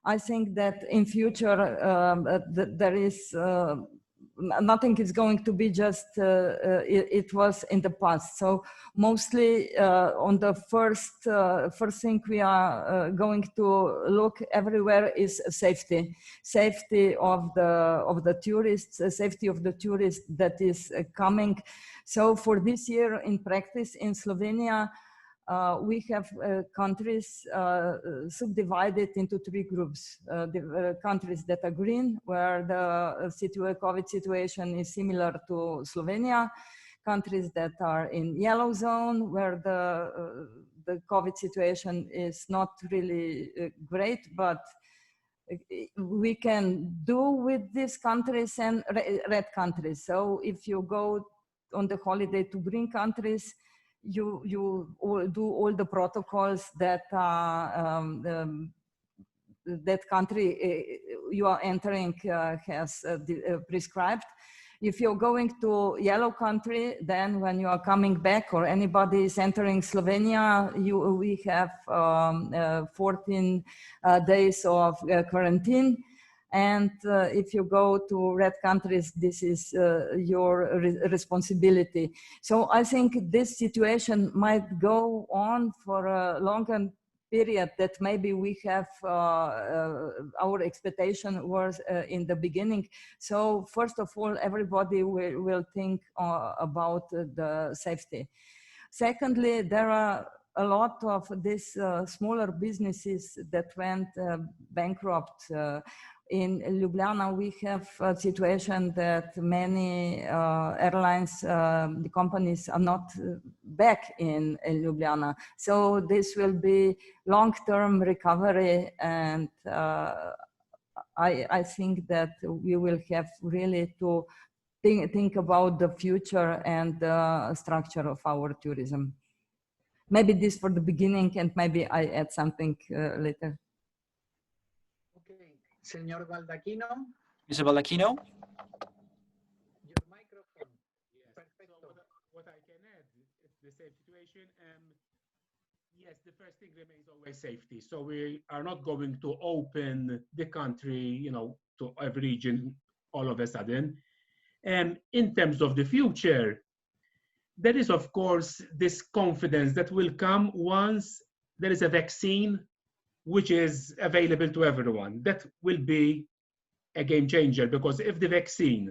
Speaker 4: I think that in future there is nothing is going to be just it was in the past. So mostly on the first thing we are going to look everywhere is safety of the tourists, safety of the tourists that is coming. So for this year in practice in Slovenia, we have countries subdivided into 3 groups. The countries that are green, where the COVID situation is similar to Slovenia. Countries that are in yellow zone, where the COVID situation is not really great, but we can do with these countries, and red countries. So if you go on the holiday to green countries, you do all the protocols that that country you are entering has prescribed. If you're going to yellow country, then when you are coming back or anybody is entering Slovenia, we have 14 days of quarantine. And if you go to red countries, this is your responsibility. So I think this situation might go on for a longer period that maybe we have our expectation was in the beginning. So first of all, everybody will think about the safety. Secondly, there are a lot of these smaller businesses that went bankrupt. In Lubjliana, we have a situation that many airlines, the companies are not back in Lubjliana. So this will be long-term recovery, and I think that we will have really to think about the future and the structure of our tourism. Maybe this for the beginning, and maybe I add something later.
Speaker 3: Señor Baldacchino.
Speaker 1: Mr. Baldacchino?
Speaker 3: Your microphone.
Speaker 2: Yes. Perfecto. So what I can add, it's the same situation. Yes, the first thing remains always safety. So we are not going to open the country, to every region all of a sudden. And in terms of the future, there is, of course, this confidence that will come once there is a vaccine which is available to everyone. That will be a game changer, because if the vaccine,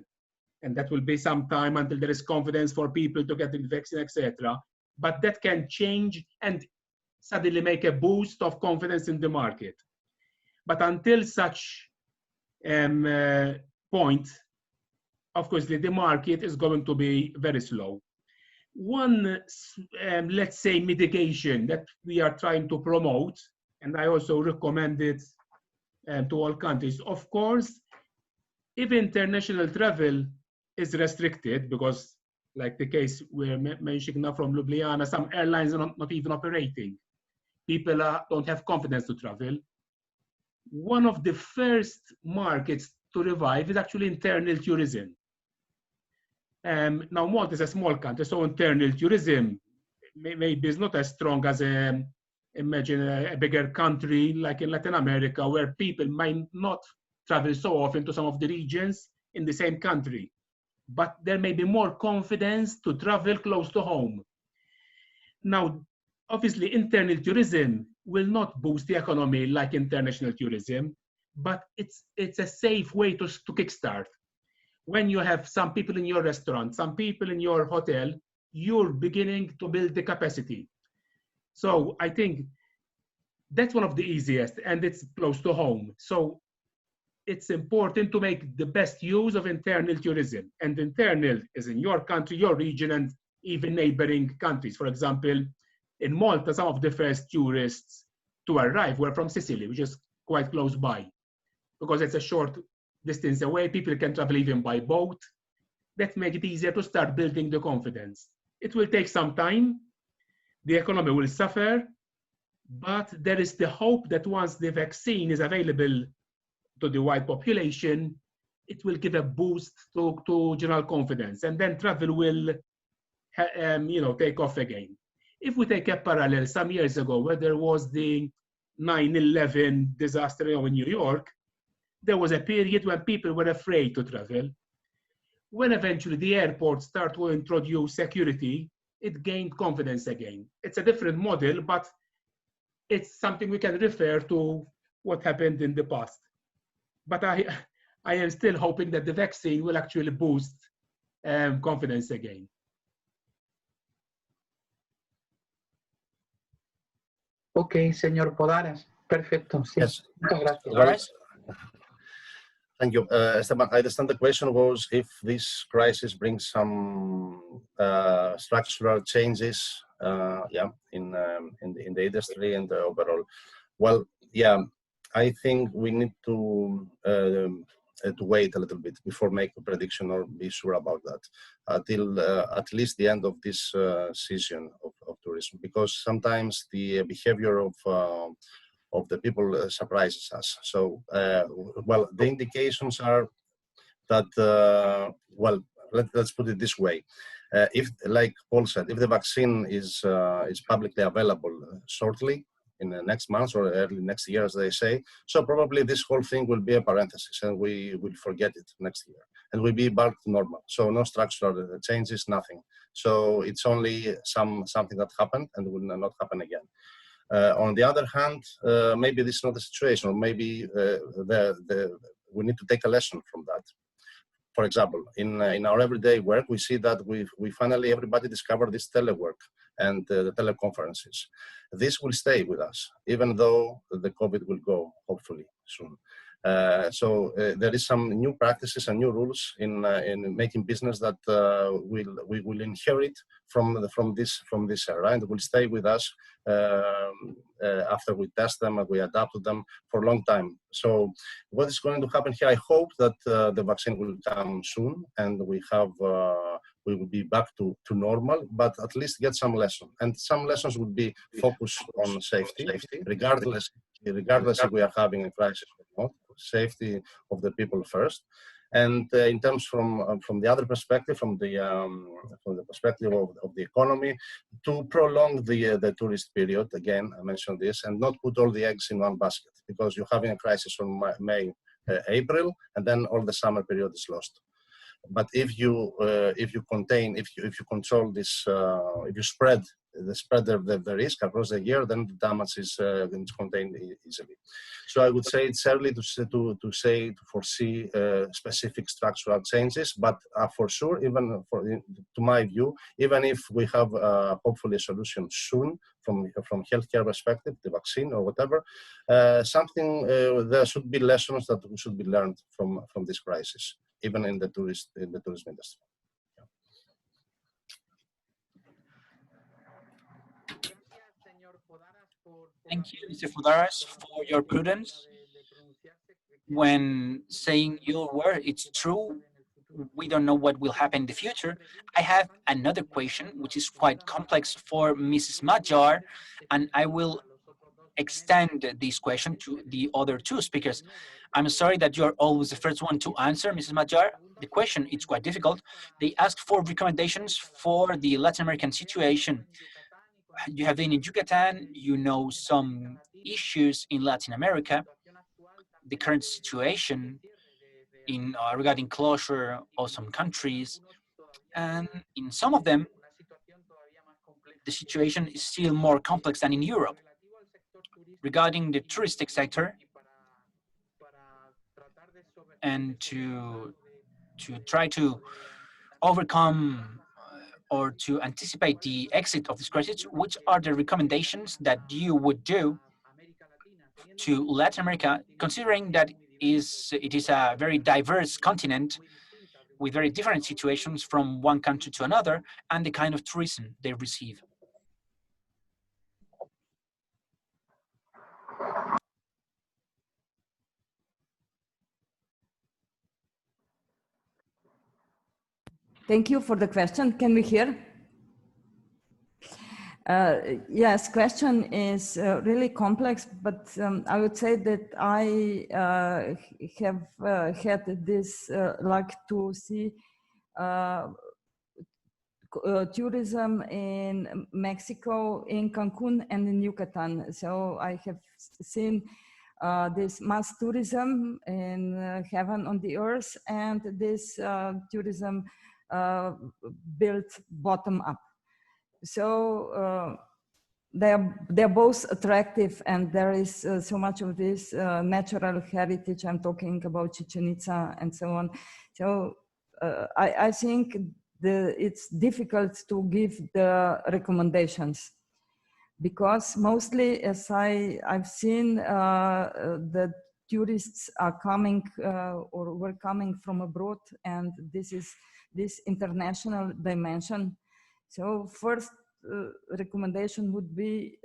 Speaker 2: and that will be some time until there is confidence for people to get the vaccine, etc., but that can change and suddenly make a boost of confidence in the market. But until such point, of course, the market is going to be very slow. One, let's say, mitigation that we are trying to promote, and I also recommend it to all countries. Of course, if international travel is restricted, because like the case we're mentioning now from Lubjliana, some airlines are not even operating. People don't have confidence to travel. One of the first markets to revive is actually internal tourism. Now, Malta is a small country, so internal tourism maybe is not as strong as imagine a bigger country like in Latin America, where people might not travel so often to some of the regions in the same country, but there may be more confidence to travel close to home. Now, obviously, internal tourism will not boost the economy like international tourism, but it's a safe way to kickstart. When you have some people in your restaurant, some people in your hotel, you're beginning to build the capacity. So I think that's one of the easiest, and it's close to home. So it's important to make the best use of internal tourism. And internal is in your country, your region, and even neighboring countries. For example, in Malta, some of the first tourists to arrive were from Sicily, which is quite close by, because it's a short distance away. People can travel even by boat. That makes it easier to start building the confidence. It will take some time. The economy will suffer, but there is the hope that once the vaccine is available to the wide population, it will give a boost to general confidence, and then travel will take off again. If we take a parallel, some years ago, where there was the 9/11 disaster in New York, there was a period when people were afraid to travel. When eventually the airports started to introduce security, it gained confidence again. It's a different model, but it's something we can refer to what happened in the past. But I am still hoping that the vaccine will actually boost confidence again.
Speaker 3: Okay, señor Podaras. Perfecto. Sí.
Speaker 6: Yes.
Speaker 3: Muchas gracias.
Speaker 6: Well, thank you. Esteban, I understand the question was if this crisis brings some structural changes in the industry and overall. Well, yeah, I think we need to wait a little bit before making a prediction or be sure about that until at least the end of this season of tourism, because sometimes the behavior of the people surprises us. So, well, the indications are that, well, let's put it this way. If, like Paul said, if the vaccine is publicly available shortly, in the next month or early next year, as they say, so probably this whole thing will be a parenthesis and we will forget it next year and we'll be back to normal. So no structural changes, nothing. So it's only something that happened and will not happen again. On the other hand, maybe this is not the situation, or maybe we need to take a lesson from that. For example, in our everyday work, we see that we finally, everybody discovered this telework and the teleconferences. This will stay with us, even though the COVID will go, hopefully, soon. So there is some new practices and new rules in making business that we will inherit from this era, and will stay with us after we test them and we adapt to them for a long time. So what is going to happen here? I hope that the vaccine will come soon and we will be back to normal, but at least get some lessons. And some lessons would be focused on safety, regardless if we are having a crisis or not. Safety of the people first, and in terms from the other perspective, from the perspective of the economy, to prolong the tourist period. Again, I mentioned this, and not put all the eggs in one basket, because you're having a crisis from May, April, and then all the summer period is lost. But if you control this, if you spread spread the risk across the year, then the damage is contained easily. So I would say it's early to foresee specific structural changes, but for sure, even to my view, even if we have hopefully a solution soon from healthcare perspective, the vaccine or whatever, there should be lessons that should be learned from this crisis, even in the tourism industry.
Speaker 1: Thank you, Mr. Podaras, for your prudence. When saying your word, it's true. We don't know what will happen in the future. I have another question, which is quite complex for Mrs. Madjar, and I will extend this question to the other two speakers. I'm sorry that you're always the first one to answer, Mrs. Madjar. The question is quite difficult. They asked for recommendations for the Latin American situation. You have been in Yucatan, you know some issues in Latin America, the current situation in regarding closure of some countries, and in some of them, the situation is still more complex than in Europe. Regarding the touristic sector, and to try to overcome or to anticipate the exit of this crisis, which are the recommendations that you would do to Latin America, considering that it is a very diverse continent with very different situations from one country to another, and the kind of tourism they receive?
Speaker 4: Thank you for the question. Can we hear? Yes, question is really complex, but I would say that I have had this luck to see tourism in Mexico, in Cancun, and in Yucatan. So I have seen this mass tourism in heaven on the earth, and this tourism built bottom up. So they're both attractive, and there is so much of this natural heritage. I'm talking about Chichen Itza and so on. So I think it's difficult to give the recommendations, because mostly, as I've seen, the tourists are coming or were coming from abroad, and this is this international dimension. So first recommendation would be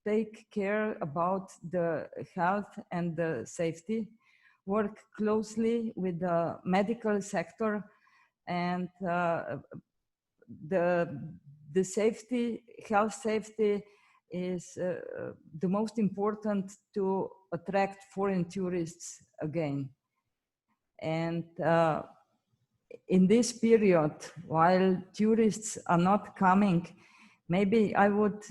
Speaker 4: take care about the health and the safety, work closely with the medical sector, and the safety, health safety is the most important to attract foreign tourists again. And in this period, while tourists are not coming, maybe I would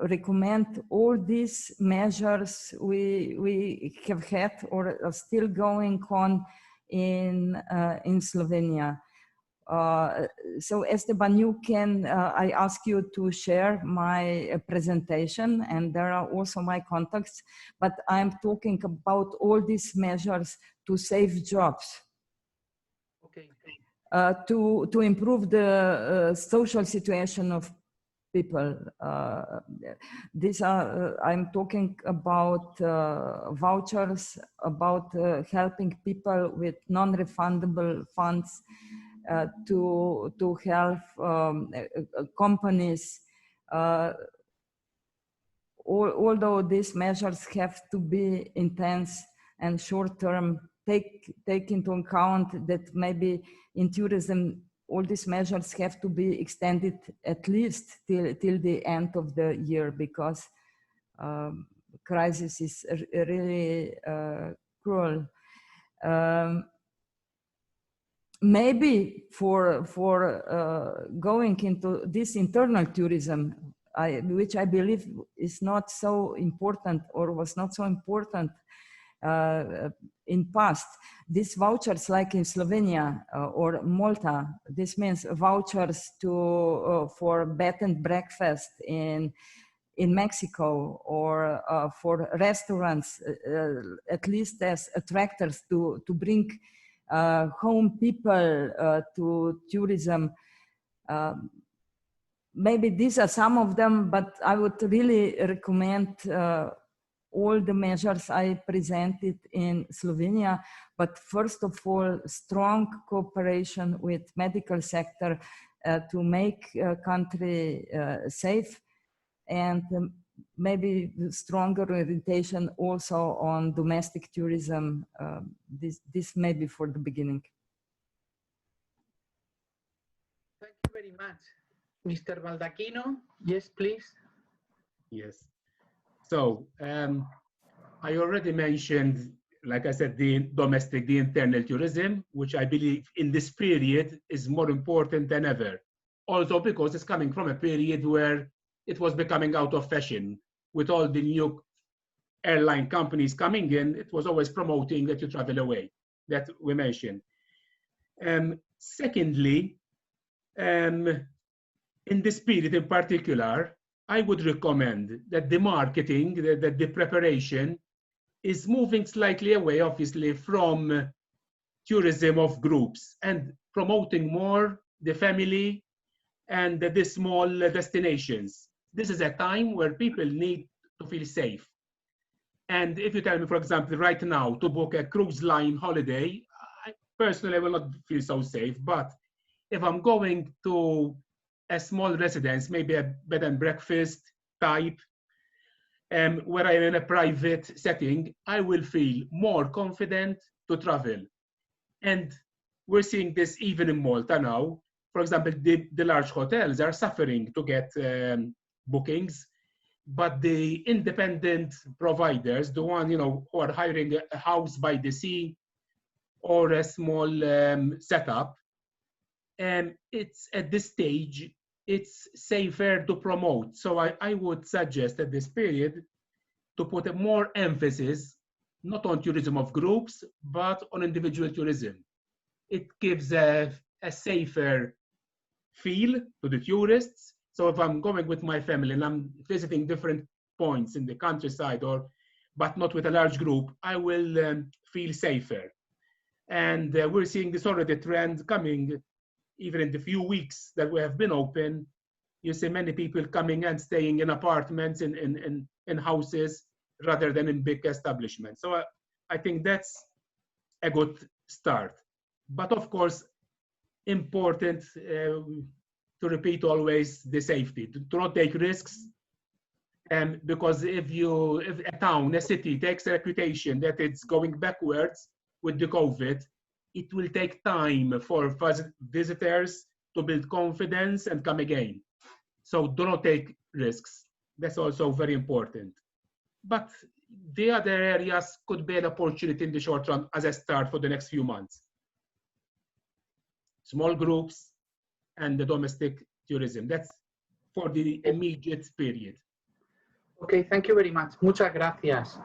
Speaker 4: recommend all these measures we have had or are still going on in Slovenia. So Esteban, you can, I ask you to share my presentation, and there are also my contacts, but I'm talking about all these measures to save jobs. To improve the social situation of people. These are, I'm talking about vouchers, about helping people with non-refundable funds, to help companies. Although these measures have to be intense and short-term, take into account that maybe in tourism, all these measures have to be extended at least till the end of the year, because crisis is really cruel. Maybe for going into this internal tourism, which I believe is not so important or was not so important in past. These vouchers, like in Slovenia or Malta, this means vouchers to for bed and breakfast in Mexico, or for restaurants, at least as attractors to bring home people to tourism. Maybe these are some of them, but I would really recommend all the measures I presented in Slovenia. But first of all, strong cooperation with medical sector to make country safe, and maybe stronger orientation also on domestic tourism. This may be for the beginning.
Speaker 3: Thank you very much. Mr. Baldacchino, yes, please.
Speaker 2: Yes. So I already mentioned, like I said, the internal tourism, which I believe in this period is more important than ever. Also because it's coming from a period where it was becoming out of fashion. With all the new airline companies coming in, it was always promoting that you travel away, that we mentioned. Secondly, in this period in particular, I would recommend that the marketing, that the preparation is moving slightly away, obviously, from tourism of groups and promoting more the family and the small destinations. This is a time where people need to feel safe. And if you tell me, for example, right now to book a cruise line holiday, I personally will not feel so safe. But if I'm going to a small residence, maybe a bed and breakfast type, where I'm in a private setting, I will feel more confident to travel. And we're seeing this even in Malta now. For example, the large hotels are suffering to get bookings, but the independent providers, the one who are hiring a house by the sea or a small setup, it's at this stage, it's safer to promote. So I would suggest at this period to put a more emphasis, not on tourism of groups, but on individual tourism. It gives a safer feel to the tourists. So if I'm going with my family and I'm visiting different points in the countryside, but not with a large group, I will feel safer. And we're seeing this already trend coming, even in the few weeks that we have been open. You see many people coming and staying in apartments, in houses, rather than in big establishments. So I think that's a good start. But of course, important to repeat always the safety, to not take risks. Because if a town, a city takes a reputation that it's going backwards with the COVID, it will take time for visitors to build confidence and come again. So do not take risks. That's also very important. But the other areas could be an opportunity in the short run as a start for the next few months. Small groups and the domestic tourism. That's for the immediate period.
Speaker 3: Okay, thank you very much. Muchas gracias.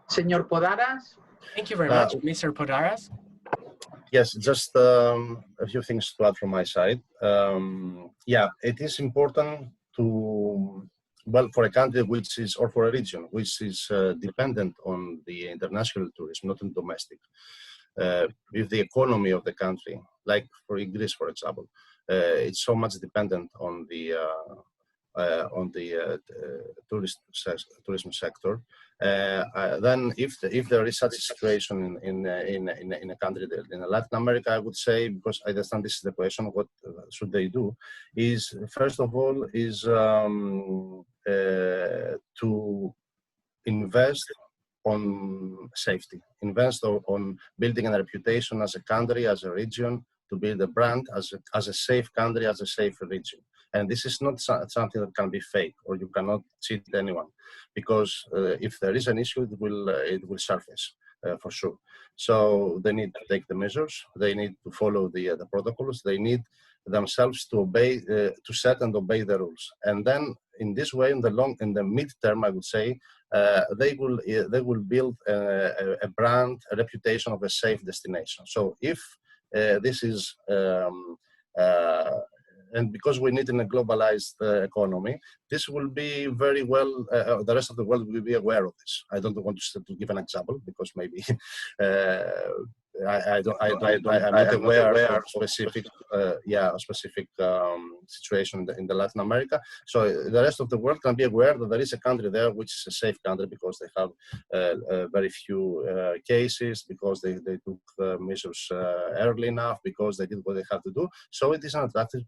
Speaker 3: Señor Podaras.
Speaker 5: Thank you very much, Mr. Podaras.
Speaker 6: Yes, just a few things to add from my side. Yeah, it is important to, well, for a country which is, or for a region which is dependent on the international tourism, not on domestic, with the economy of the country, like for Greece, for example, it's so much dependent on the tourism sector. Then, if there is such a situation in a country, in Latin America, I would say, because I understand this is the question, what should they do? Is first of all is to invest on safety, invest on building a reputation as a country, as a region, to build a brand as a safe country, as a safe region. And this is not something that can be fake, or you cannot cheat anyone, because if there is an issue, it will surface for sure. So they need to take the measures. They need to follow the protocols. They need themselves to obey, to set and obey the rules. And then in this way, in the midterm, I would say, they will build a brand, a reputation of a safe destination. So if this is and because we need in a globalized economy, this will be very well, the rest of the world will be aware of this. I don't want to give an example because maybe I'm not aware of specific, specific situation in the Latin America. So the rest of the world can be aware that there is a country there which is a safe country because they have very few cases, because they took measures early enough, because they did what they had to do. So it is an attractive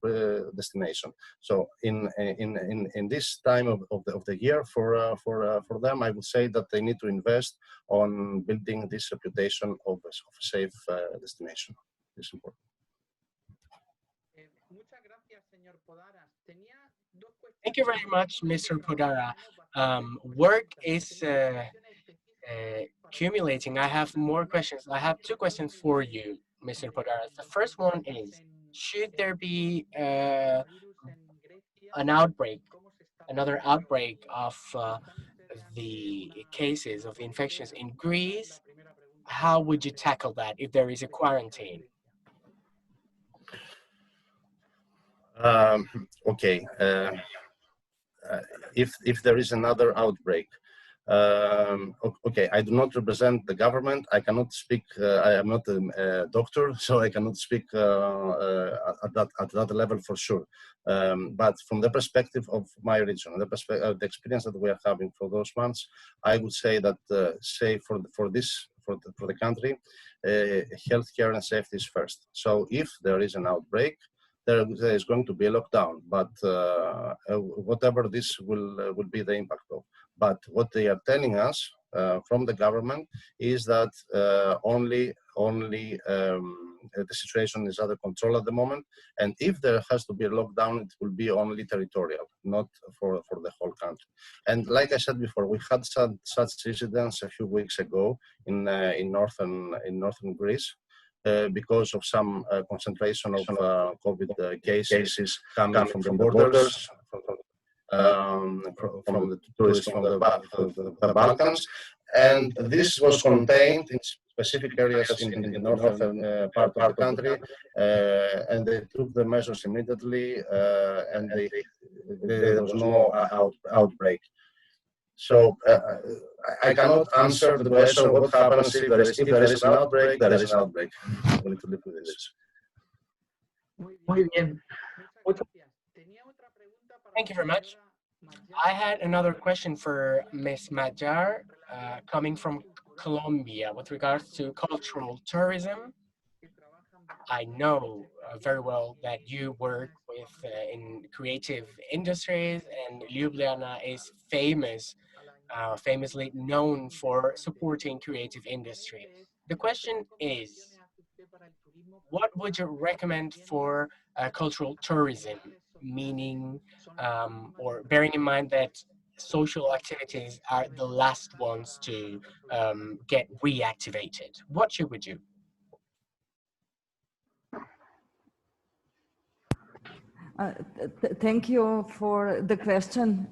Speaker 6: destination. So in this time of the year for them, I would say that they need to invest on building this reputation of a safe destination. It's important.
Speaker 5: Thank you very much, Mr. Podara. Work is accumulating. I have more questions. I have two questions for you, Mr. Podaras. The first one is, should there be an outbreak, another outbreak of the cases of infections in Greece? How would you tackle that if there is a quarantine?
Speaker 6: Okay. If there is another outbreak, okay, I do not represent the government. I cannot speak. I am not a doctor, so I cannot speak at that level for sure. But from the perspective of my region, the experience that we are having for those months, I would say that say for the country, healthcare and safety is first. So if there is an outbreak, there is going to be a lockdown, but whatever this will be the impact of. But what they are telling us from the government is that only the situation is under control at the moment, and if there has to be a lockdown, it will be only territorial, not for the whole country. And like I said before, we had such incidents a few weeks ago in northern Greece. Because of some concentration of COVID cases coming from the borders, from the tourists from the Balkans, and this was contained in specific areas in the northern part of the country, and they took the measures immediately, and there was no outbreak. So I cannot answer the question what happens if there is an outbreak. There is an outbreak. We need to live with this.
Speaker 5: Thank you very much. I had another question for Ms. Madjar, coming from Colombia, with regards to cultural tourism. I know very well that you work with in creative industries, and Lubjliana is famously known for supporting creative industry. The question is, what would you recommend for cultural tourism, meaning, or bearing in mind that social activities are the last ones to get reactivated? What should we do?
Speaker 4: Thank you for the question.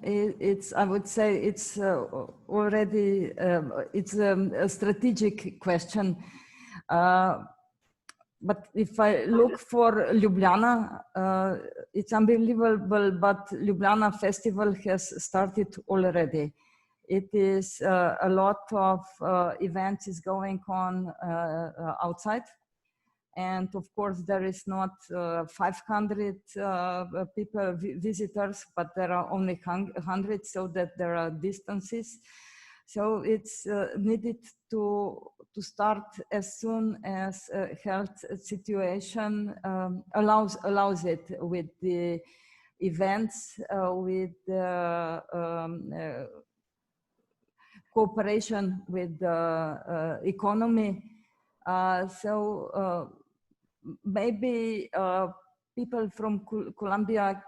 Speaker 4: I would say it's already it's a strategic question. But if I look for Ljubljana, it's unbelievable, but Ljubljana Festival has started already. It is a lot of events is going on outside. And of course, there is not 500 people, visitors, but there are only 100, so that there are distances. So it's needed to start as soon as health situation allows it, with the events, with the cooperation with the economy. So maybe people from Colombia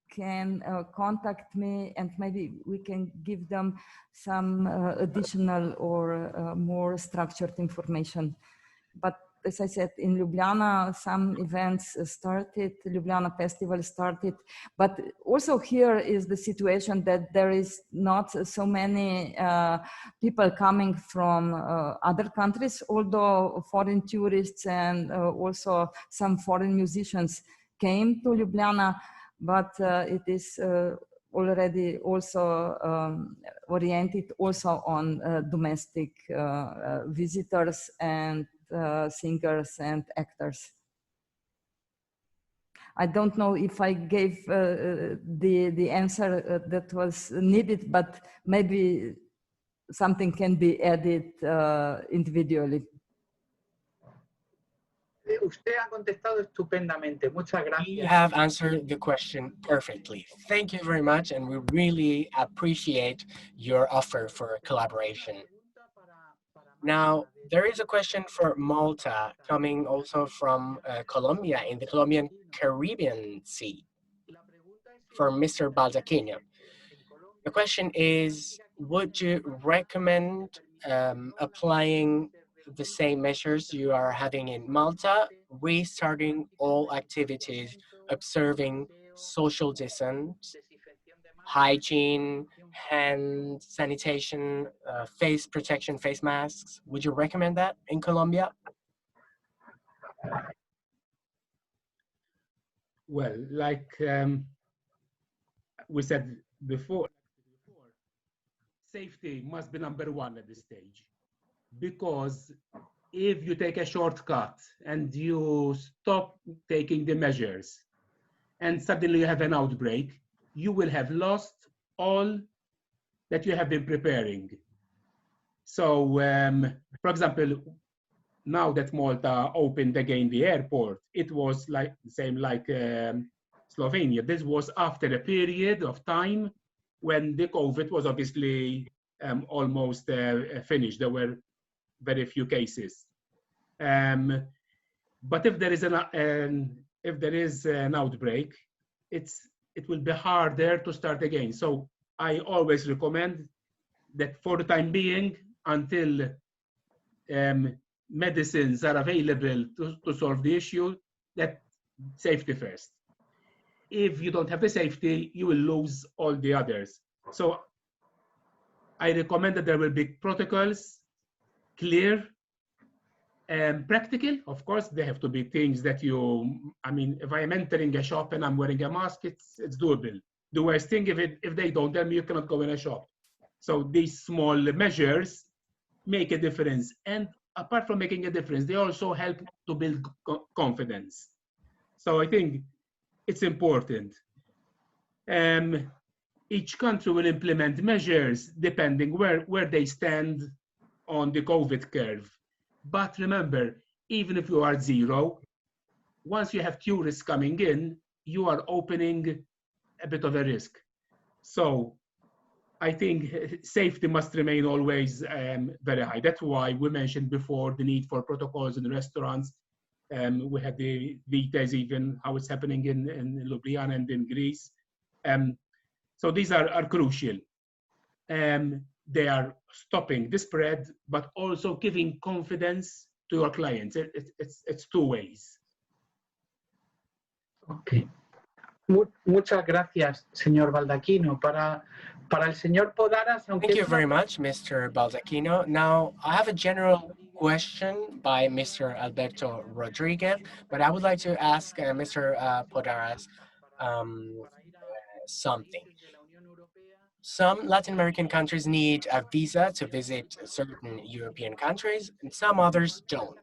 Speaker 4: can contact me, and maybe we can give them some additional or more structured information. But as I said, in Ljubljana, some events started, Ljubljana Festival started, but also here is the situation that there is not so many people coming from other countries, although foreign tourists and also some foreign musicians came to Ljubljana, but it is already also oriented also on domestic visitors and singers and actors. I don't know if I gave the answer that was needed, but maybe something can be added individually.
Speaker 3: Usted ha contestado estupendamente. Muchas
Speaker 5: You
Speaker 3: gracias.
Speaker 5: have answered the question perfectly. Thank you very much, and we really appreciate your offer for collaboration. Now, there is a question for Malta coming also from Colombia in the Colombian Caribbean Sea for Mr. Baldacchino. The question is, would you recommend applying the same measures you are having in Malta, restarting all activities, observing social distance, hygiene, hand sanitation, face protection, face masks? Would you recommend that in Colombia?
Speaker 2: Well, like we said before, safety must be number one at this stage, because if you take a shortcut and you stop taking the measures and suddenly you have an outbreak, you will have lost all that you have been preparing. So, for example, now that Malta opened again the airport, it was like the same like Slovenia. This was after a period of time when the COVID was obviously almost finished. There were very few cases. But if there is an outbreak, it will be harder to start again. So I always recommend that for the time being, until medicines are available to solve the issue, that safety first. If you don't have the safety, you will lose all the others. So I recommend that there will be protocols, clear and practical. Of course, there have to be things that I mean, if I am entering a shop and I'm wearing a mask, it's doable. The worst thing, if they don't, then you cannot go in a shop. So these small measures make a difference. And apart from making a difference, they also help to build confidence. So I think it's important. Each country will implement measures depending where they stand on the COVID curve. But remember, even if you are zero, once you have tourists coming in, you are opening a bit of a risk. So I think safety must remain always very high. That's why we mentioned before the need for protocols in restaurants. We have the Vitas, even how it's happening in Lubjliana and in Greece. So these are crucial. They are stopping the spread, but also giving confidence to your clients. It's two ways.
Speaker 3: Okay. Muchas gracias, señor Baldacchino. Para el señor Podaras,
Speaker 5: Thank you very much, Mr. Baldacchino. Now, I have a general question by Mr. Alberto Rodriguez, but I would like to ask Mr. Podaras something. Some Latin American countries need a visa to visit certain European countries, and some others don't.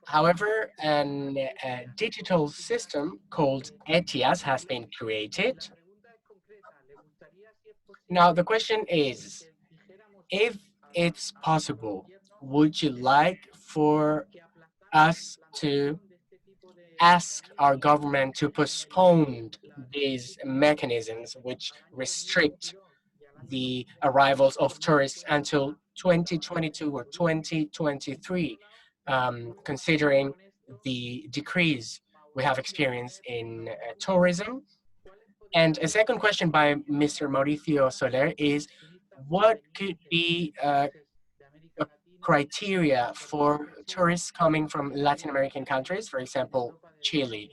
Speaker 5: However, a digital system called ETIAS has been created. Now, the question is, if it's possible, would you like for us to ask our government to postpone these mechanisms which restrict the arrivals of tourists until 2022 or 2023, considering the decrease we have experienced in tourism? And a second question by Mr. Mauricio Soler is, what could be a criteria for tourists coming from Latin American countries, for example, Chile.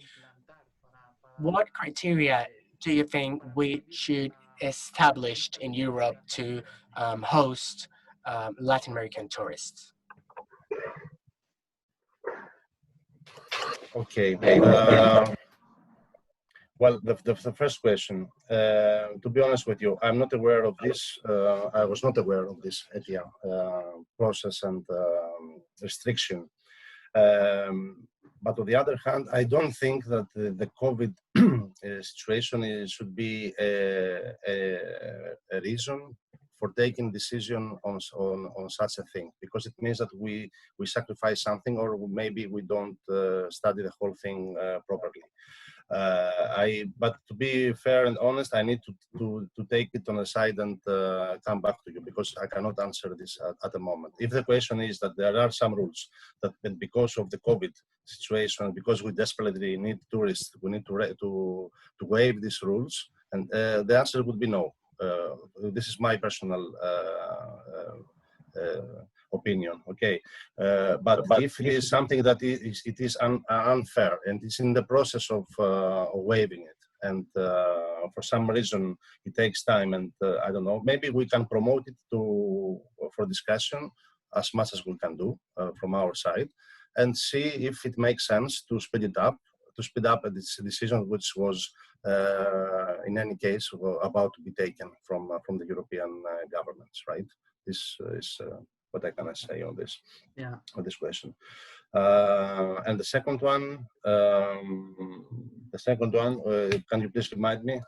Speaker 5: What criteria do you think we should establish in Europe to host Latin American tourists?
Speaker 6: Okay. Well, the first question, to be honest with you, I'm not aware of this. I was not aware of this ETIA process and restriction. But on the other hand, I don't think that the COVID situation should be a reason for taking decision on such a thing, because it means that we sacrifice something, or maybe we don't study the whole thing properly. But to be fair and honest, I need to take it on the side and come back to you, because I cannot answer this at the moment. If the question is that there are some rules that because of the COVID situation, because we desperately need tourists, we need to waive these rules, and the answer would be no. This is my personal opinion, okay? But if it is something that it is unfair and it's in the process of waiving it, and for some reason it takes time, and I don't know, maybe we can promote it for discussion as much as we can do from our side, and see if it makes sense to speed it up, a decision which was in any case about to be taken from the European governments, right? This is what I can say on this, on this question. And the second one, can you please remind me,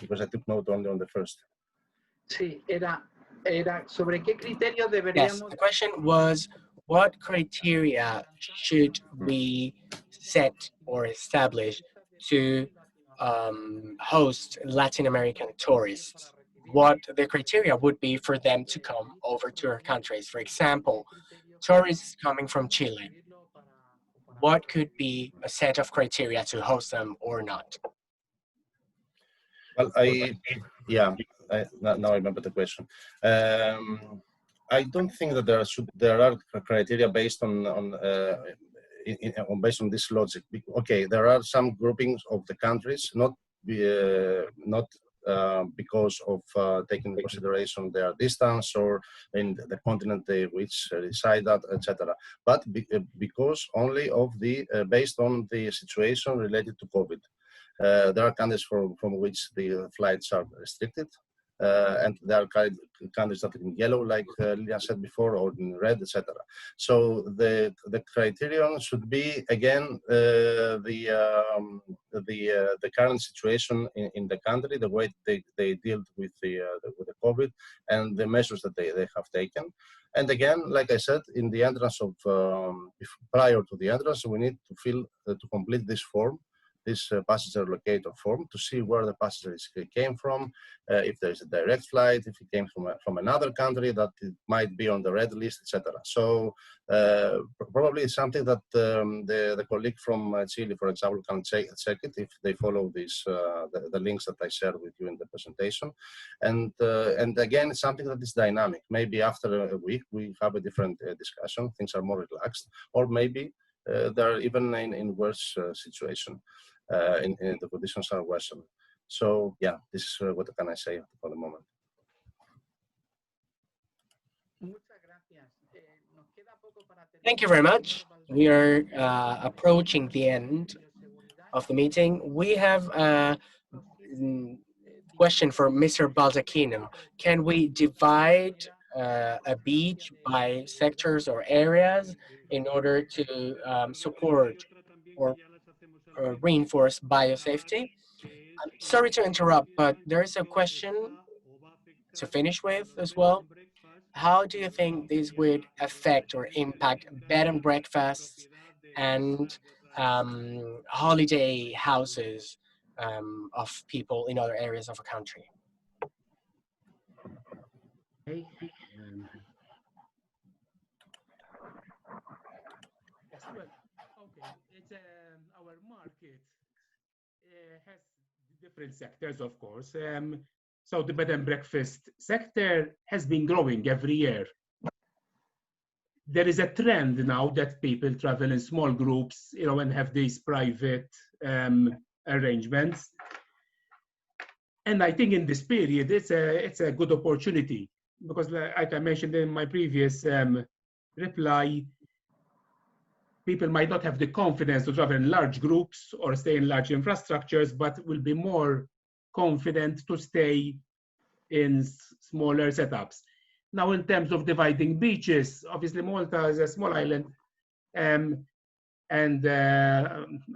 Speaker 6: because I took note only on the first.
Speaker 3: Sí, era sobre qué criterios deberíamos.
Speaker 5: Yes, the question was, what criteria should we set or establish to host Latin American tourists? What the criteria would be for them to come over to our countries. For example, tourists coming from Chile. What could be a set of criteria to host them or not?
Speaker 6: Well, now I remember the question. I don't think that there are criteria based on based on this logic. Okay, there are some groupings of the countries, not because of taking into consideration their distance or in the continent they which reside at, etc. But because only of the based on the situation related to COVID. There are countries from which the flights are restricted, and there are countries that are in yellow, like Lilia said before, or in red, etc. So the criterion should be again the current situation in the country, the way they deal with the COVID, and the measures that they have taken. And again, like I said, in the entrance of prior to the entrance, we need to complete this form. This passenger locator form, to see where the passengers came from, if there is a direct flight, if it came from another country that it might be on the red list, etc. So probably it's something that the colleague from Chile, for example, can check it if they follow this the links that I shared with you in the presentation. And again, it's something that is dynamic. Maybe after a week we have a different discussion. Things are more relaxed, or maybe they're even in worse situation. In the conditions are worsened. So yeah, this is what can I say for the moment.
Speaker 5: Thank you very much. We are approaching the end of the meeting. We have a question for Mr. Baldacchino. Can we divide a beach by sectors or areas in order to support or reinforce biosafety? I'm sorry to interrupt, but there is a question to finish with as well. How do you think this would affect or impact bed and breakfasts and holiday houses of people in other areas of a country?
Speaker 2: Okay. Yes, well, okay. It's our market has different sectors, of course. So the bed and breakfast sector has been growing every year. there is a trend now that people travel in small groups, you know, and have these private arrangements. And I think in this period, it's a good opportunity because, like I mentioned in my previous reply, people might not have the confidence to travel in large groups or stay in large infrastructures, but will be more confident to stay in smaller setups. Now, in terms of dividing beaches, obviously Malta is a small island, and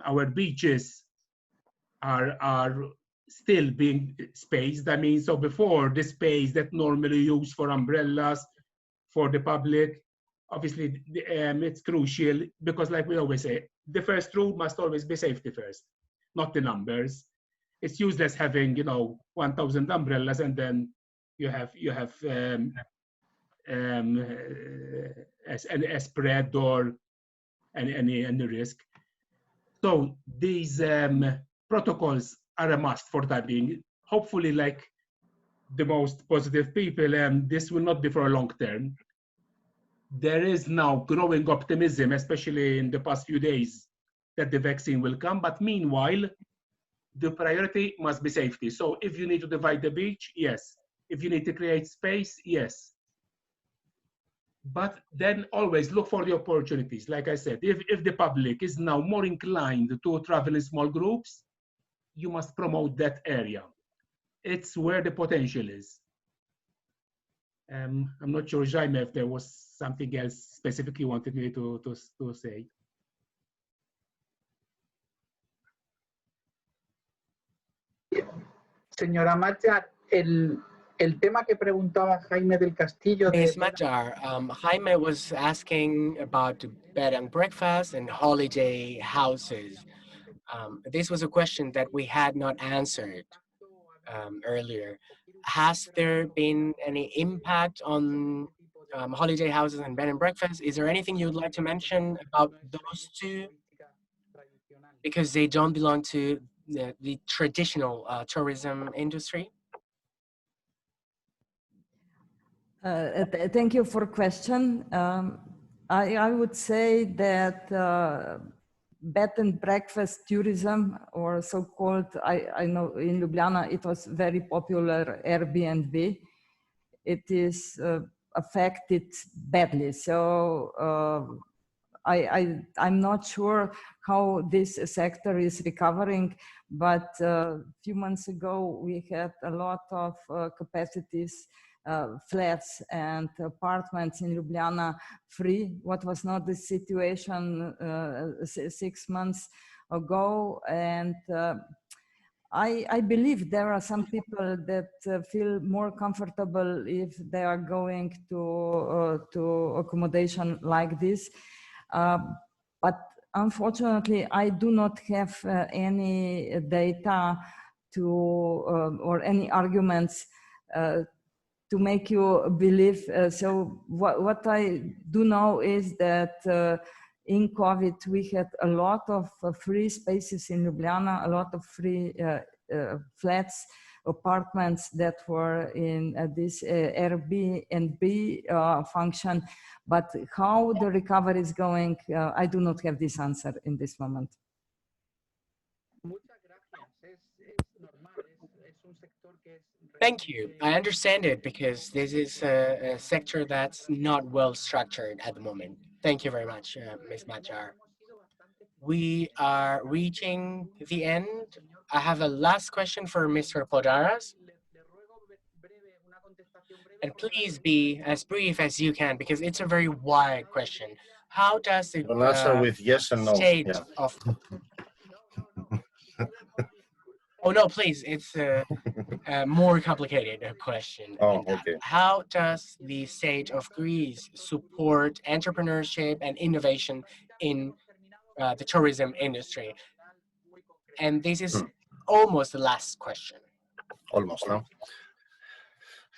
Speaker 2: our beaches are still being spaced. I mean, so before the space that normally used for umbrellas for the public, obviously it's crucial because, like we always say, the first rule must always be safety first, not the numbers. It's useless having, you know, 1,000 umbrellas and then you have a spread or any risk. So these protocols are a must for that being. Hopefully, like the most positive people, this will not be for a long term. There is now growing optimism, especially in the past few days, that the vaccine will come. But meanwhile, the priority must be safety. So if you need to divide the beach, yes. If you need to create space, yes. But then always look for the opportunities. Like I said, if the public is now more inclined to travel in small groups, you must promote that area. It's where the potential is. I'm not sure, Jaime, if there was something else specifically you wanted me to say.
Speaker 3: Señora Madjar, el tema que preguntaba Jaime del Castillo
Speaker 5: Ms. Madjar, Jaime was asking about bed and breakfast and holiday houses. This was a question that we had not answered earlier. Has there been any impact on holiday houses and bed and breakfast? Is there anything you'd like to mention about those two? Because they don't belong to the traditional tourism industry?
Speaker 4: Thank you for question. I would say that bed and breakfast tourism, or so-called, I know in Ljubljana it was very popular Airbnb. It is affected badly. So I'm not sure how this sector is recovering, but a few months ago we had a lot of capacities, flats and apartments in Ljubljana free, what was not the situation 6 months ago. And I believe there are some people that feel more comfortable if they are going to accommodation like this. But unfortunately, I do not have any data to or any arguments to make you believe. So what I do know is that in COVID, we had a lot of free spaces in Ljubljana, a lot of free flats, apartments that were in this Airbnb function. But how the recovery is going, I do not have this answer in this moment.
Speaker 5: Thank you. I understand it because this is a sector that's not well structured at the moment. Thank you very much, Ms. Madjar. We are reaching the end. I have a last question for Mr. Podaras. And please be as brief as you can because it's a very wide question. How does the
Speaker 6: answer with yes and no.
Speaker 5: state
Speaker 6: Yeah.
Speaker 5: of... Oh, no, please. It's a more complicated question.
Speaker 6: Oh, okay.
Speaker 5: How does the state of Greece support entrepreneurship and innovation in the tourism industry? And this is almost the last question.
Speaker 6: Almost, huh?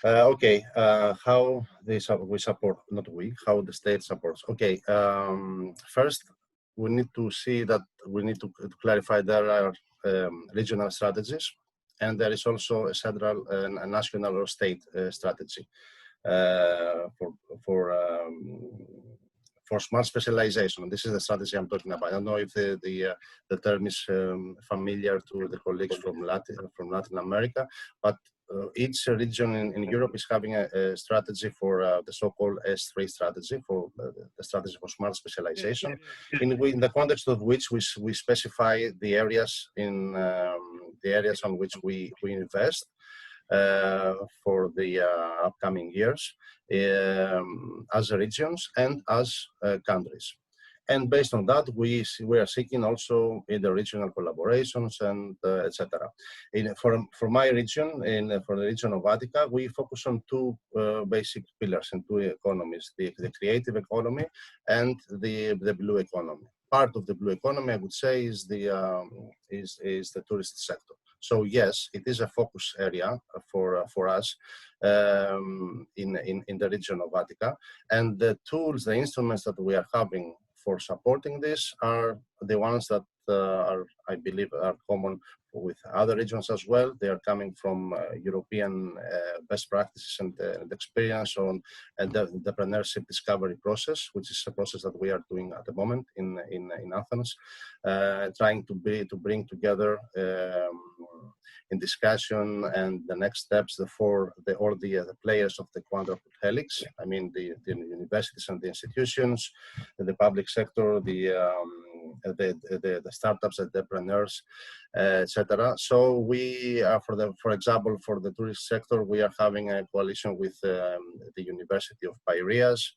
Speaker 6: Okay, how we support, not we, how the state supports. Okay, first, we need to see that we need to clarify there are regional strategies, and there is also a central and national or state strategy for for smart specialization. This is the strategy I'm talking about. I don't know if the term is familiar to the colleagues from Latin America, but each region in Europe is having a strategy for the so-called S3 strategy, for the strategy for smart specialization, in the context of which we specify the areas on which we invest for the upcoming years as regions and as countries. And based on that, we are seeking also interregional collaborations and etc. For my region, for the region of Attica, we focus on two basic pillars and two economies: the creative economy and the blue economy. Part of the blue economy, I would say, is the tourist sector. So yes, it is a focus area for us in the region of Attica, and the tools, the instruments that we are having for supporting this are the ones that I believe are common with other regions as well. They are coming from European best practices and experience on the entrepreneurship discovery process, which is a process that we are doing at the moment in Athens, trying to bring together in discussion and the next steps the players of the quadruple helix. I mean the universities and the institutions, the public sector, the startups, entrepreneurs, etc. So we are, for example, for the tourist sector, we are having a coalition with the University of Piraeus,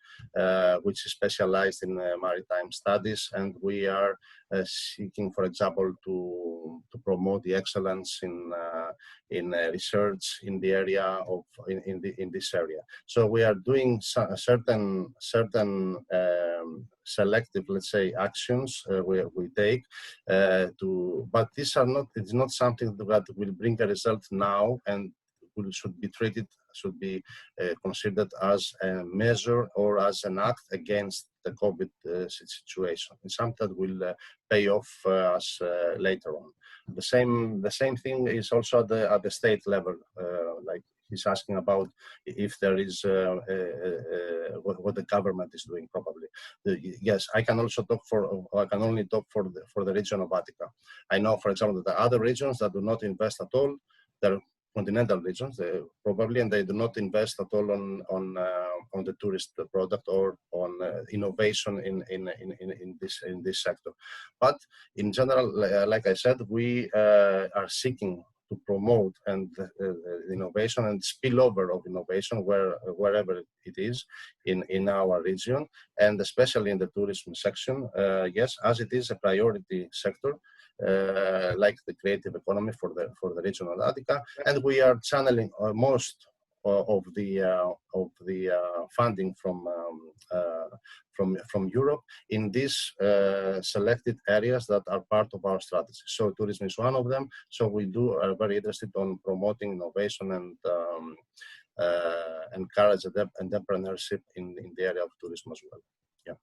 Speaker 6: which is specialized in maritime studies, and we are seeking, for example, to promote the excellence in research in the area of in this area. So we are doing certain selective, let's say, actions we take but these are not. It's not something that will bring a result now and should be considered as a measure or as an act against the COVID situation. It's something that will pay off us later on. The same thing is also at the state level, like he's asking about if there is what the government is doing. Probably, yes. I can only talk for the region of Attica. I know, for example, that the other regions that do not invest at all, they're continental regions, probably, and they do not invest at all on the tourist product or on innovation in this sector. But in general, like I said, we are seeking to promote and innovation and spillover of innovation wherever it is in our region, and especially in the tourism section. Yes, as it is a priority sector. Like the creative economy for the region of Attica, and we are channeling most of the funding from Europe in these selected areas that are part of our strategy. So tourism is one of them. So we are very interested on promoting innovation and encourage entrepreneurship in the area of tourism as well. Yeah.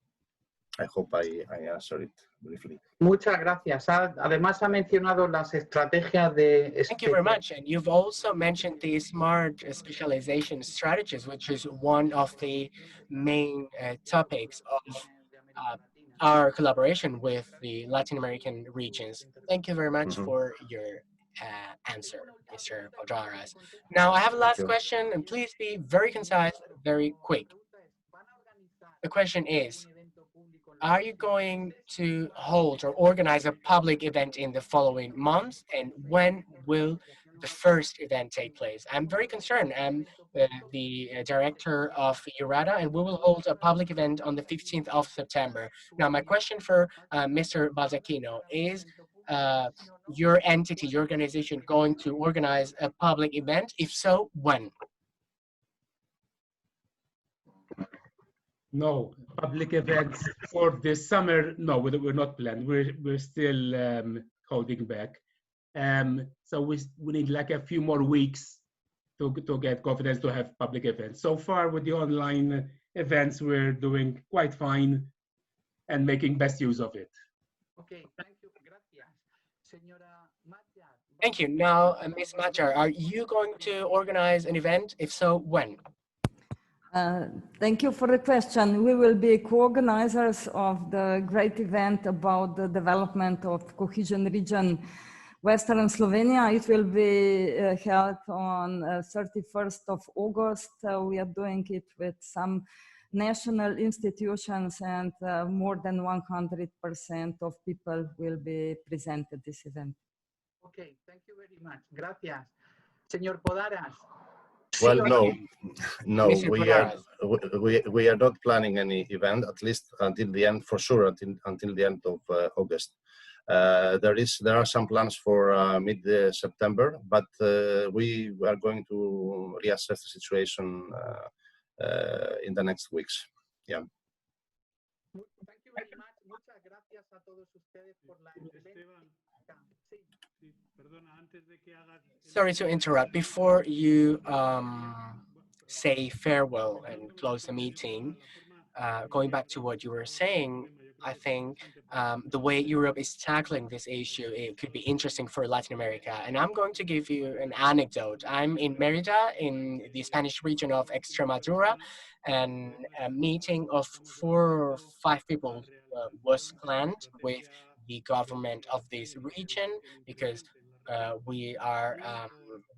Speaker 6: I hope I answered it briefly.
Speaker 3: Muchas gracias. Además ha mencionado las estrategias de...
Speaker 5: Thank you very much. And you've also mentioned the smart specialization strategies, which is one of the main topics of our collaboration with the Latin American regions. Thank you very much for your answer, Mr. Podaras. Now, I have a last question, and please be very concise, very quick. The question is, are you going to hold or organize a public event in the following months, and when will the first event take place? I'm very concerned. I'm the director of EURADA, and we will hold a public event on the 15th of September. Now, my question for Mr. Baldacchino is, your entity, your organization, going to organize a public event? If so, when?
Speaker 2: No, public events for this summer, no, we're not planned. We're still holding back. So we need like a few more weeks to get confidence to have public events. So far with the online events, we're doing quite fine and making best use of it.
Speaker 3: Okay, thank you. Gracias. Señora Madjar.
Speaker 5: Thank you. Now, Ms. Madjar, are you going to organize an event? If so, when?
Speaker 4: Thank you for the question. We will be co-organizers of the great event about the development of cohesion region Western Slovenia. It will be held on 31st of August. We are doing it with some national institutions, and more than 100% of people will be present at this event.
Speaker 3: Okay, thank you very much. Gracias. Señor Podaras.
Speaker 6: Well, no, no,
Speaker 5: Mr.
Speaker 6: we are not planning any event, at least until the end, for sure, until the end of August. There are some plans for mid-September, but we are going to reassess the situation in the next weeks. Yeah.
Speaker 3: Thank you very much. Muchas gracias a todos ustedes por la
Speaker 7: Esteban, sí, perdona, antes de que hagas
Speaker 5: Sorry to interrupt. Before you say farewell and close the meeting, going back to what you were saying, I think the way Europe is tackling this issue, it could be interesting for Latin America. And I'm going to give you an anecdote. I'm in Merida, in the Spanish region of Extremadura, and a meeting of 4 or 5 people was planned with the government of this region, because we are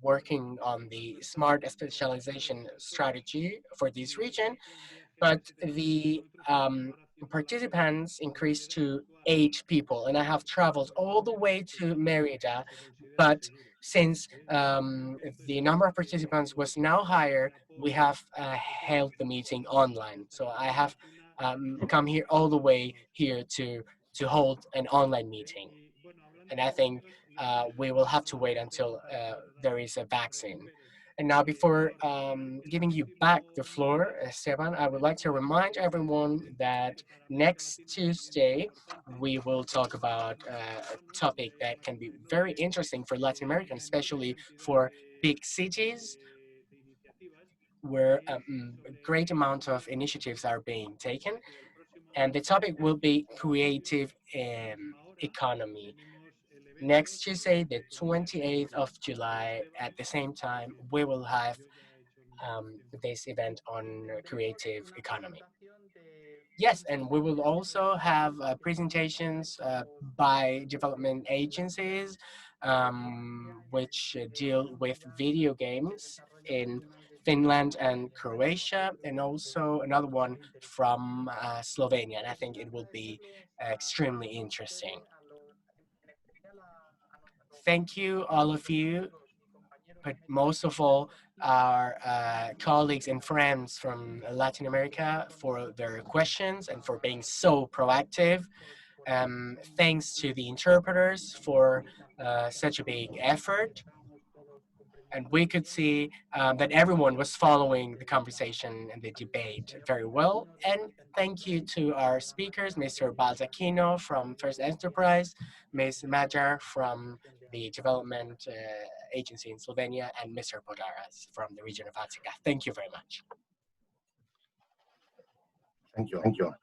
Speaker 5: working on the smart specialization strategy for this region, but the participants increased to 8 people, and I have traveled all the way to Merida, but since the number of participants was now higher, we have held the meeting online. So I have come here all the way here to hold an online meeting. And I think we will have to wait until there is a vaccine. And now, before giving you back the floor, Esteban, I would like to remind everyone that next Tuesday, we will talk about a topic that can be very interesting for Latin America, especially for big cities, where a great amount of initiatives are being taken. And the topic will be creative economy. Next Tuesday, the 28th of July, at the same time, we will have this event on creative economy. Yes, and we will also have presentations by development agencies which deal with video games in Finland and Croatia, and also another one from Slovenia. And I think it will be extremely interesting. Thank you, all of you, but most of all, our colleagues and friends from Latin America for their questions and for being so proactive. Thanks to the interpreters for such a big effort. And we could see that everyone was following the conversation and the debate very well. And thank you to our speakers, Mr. Baldacchino from First Enterprise, Ms. Madjar from the Development Agency in Slovenia, and Mr. Podaras from the region of Attica. Thank you very much.
Speaker 6: Thank you. Thank you.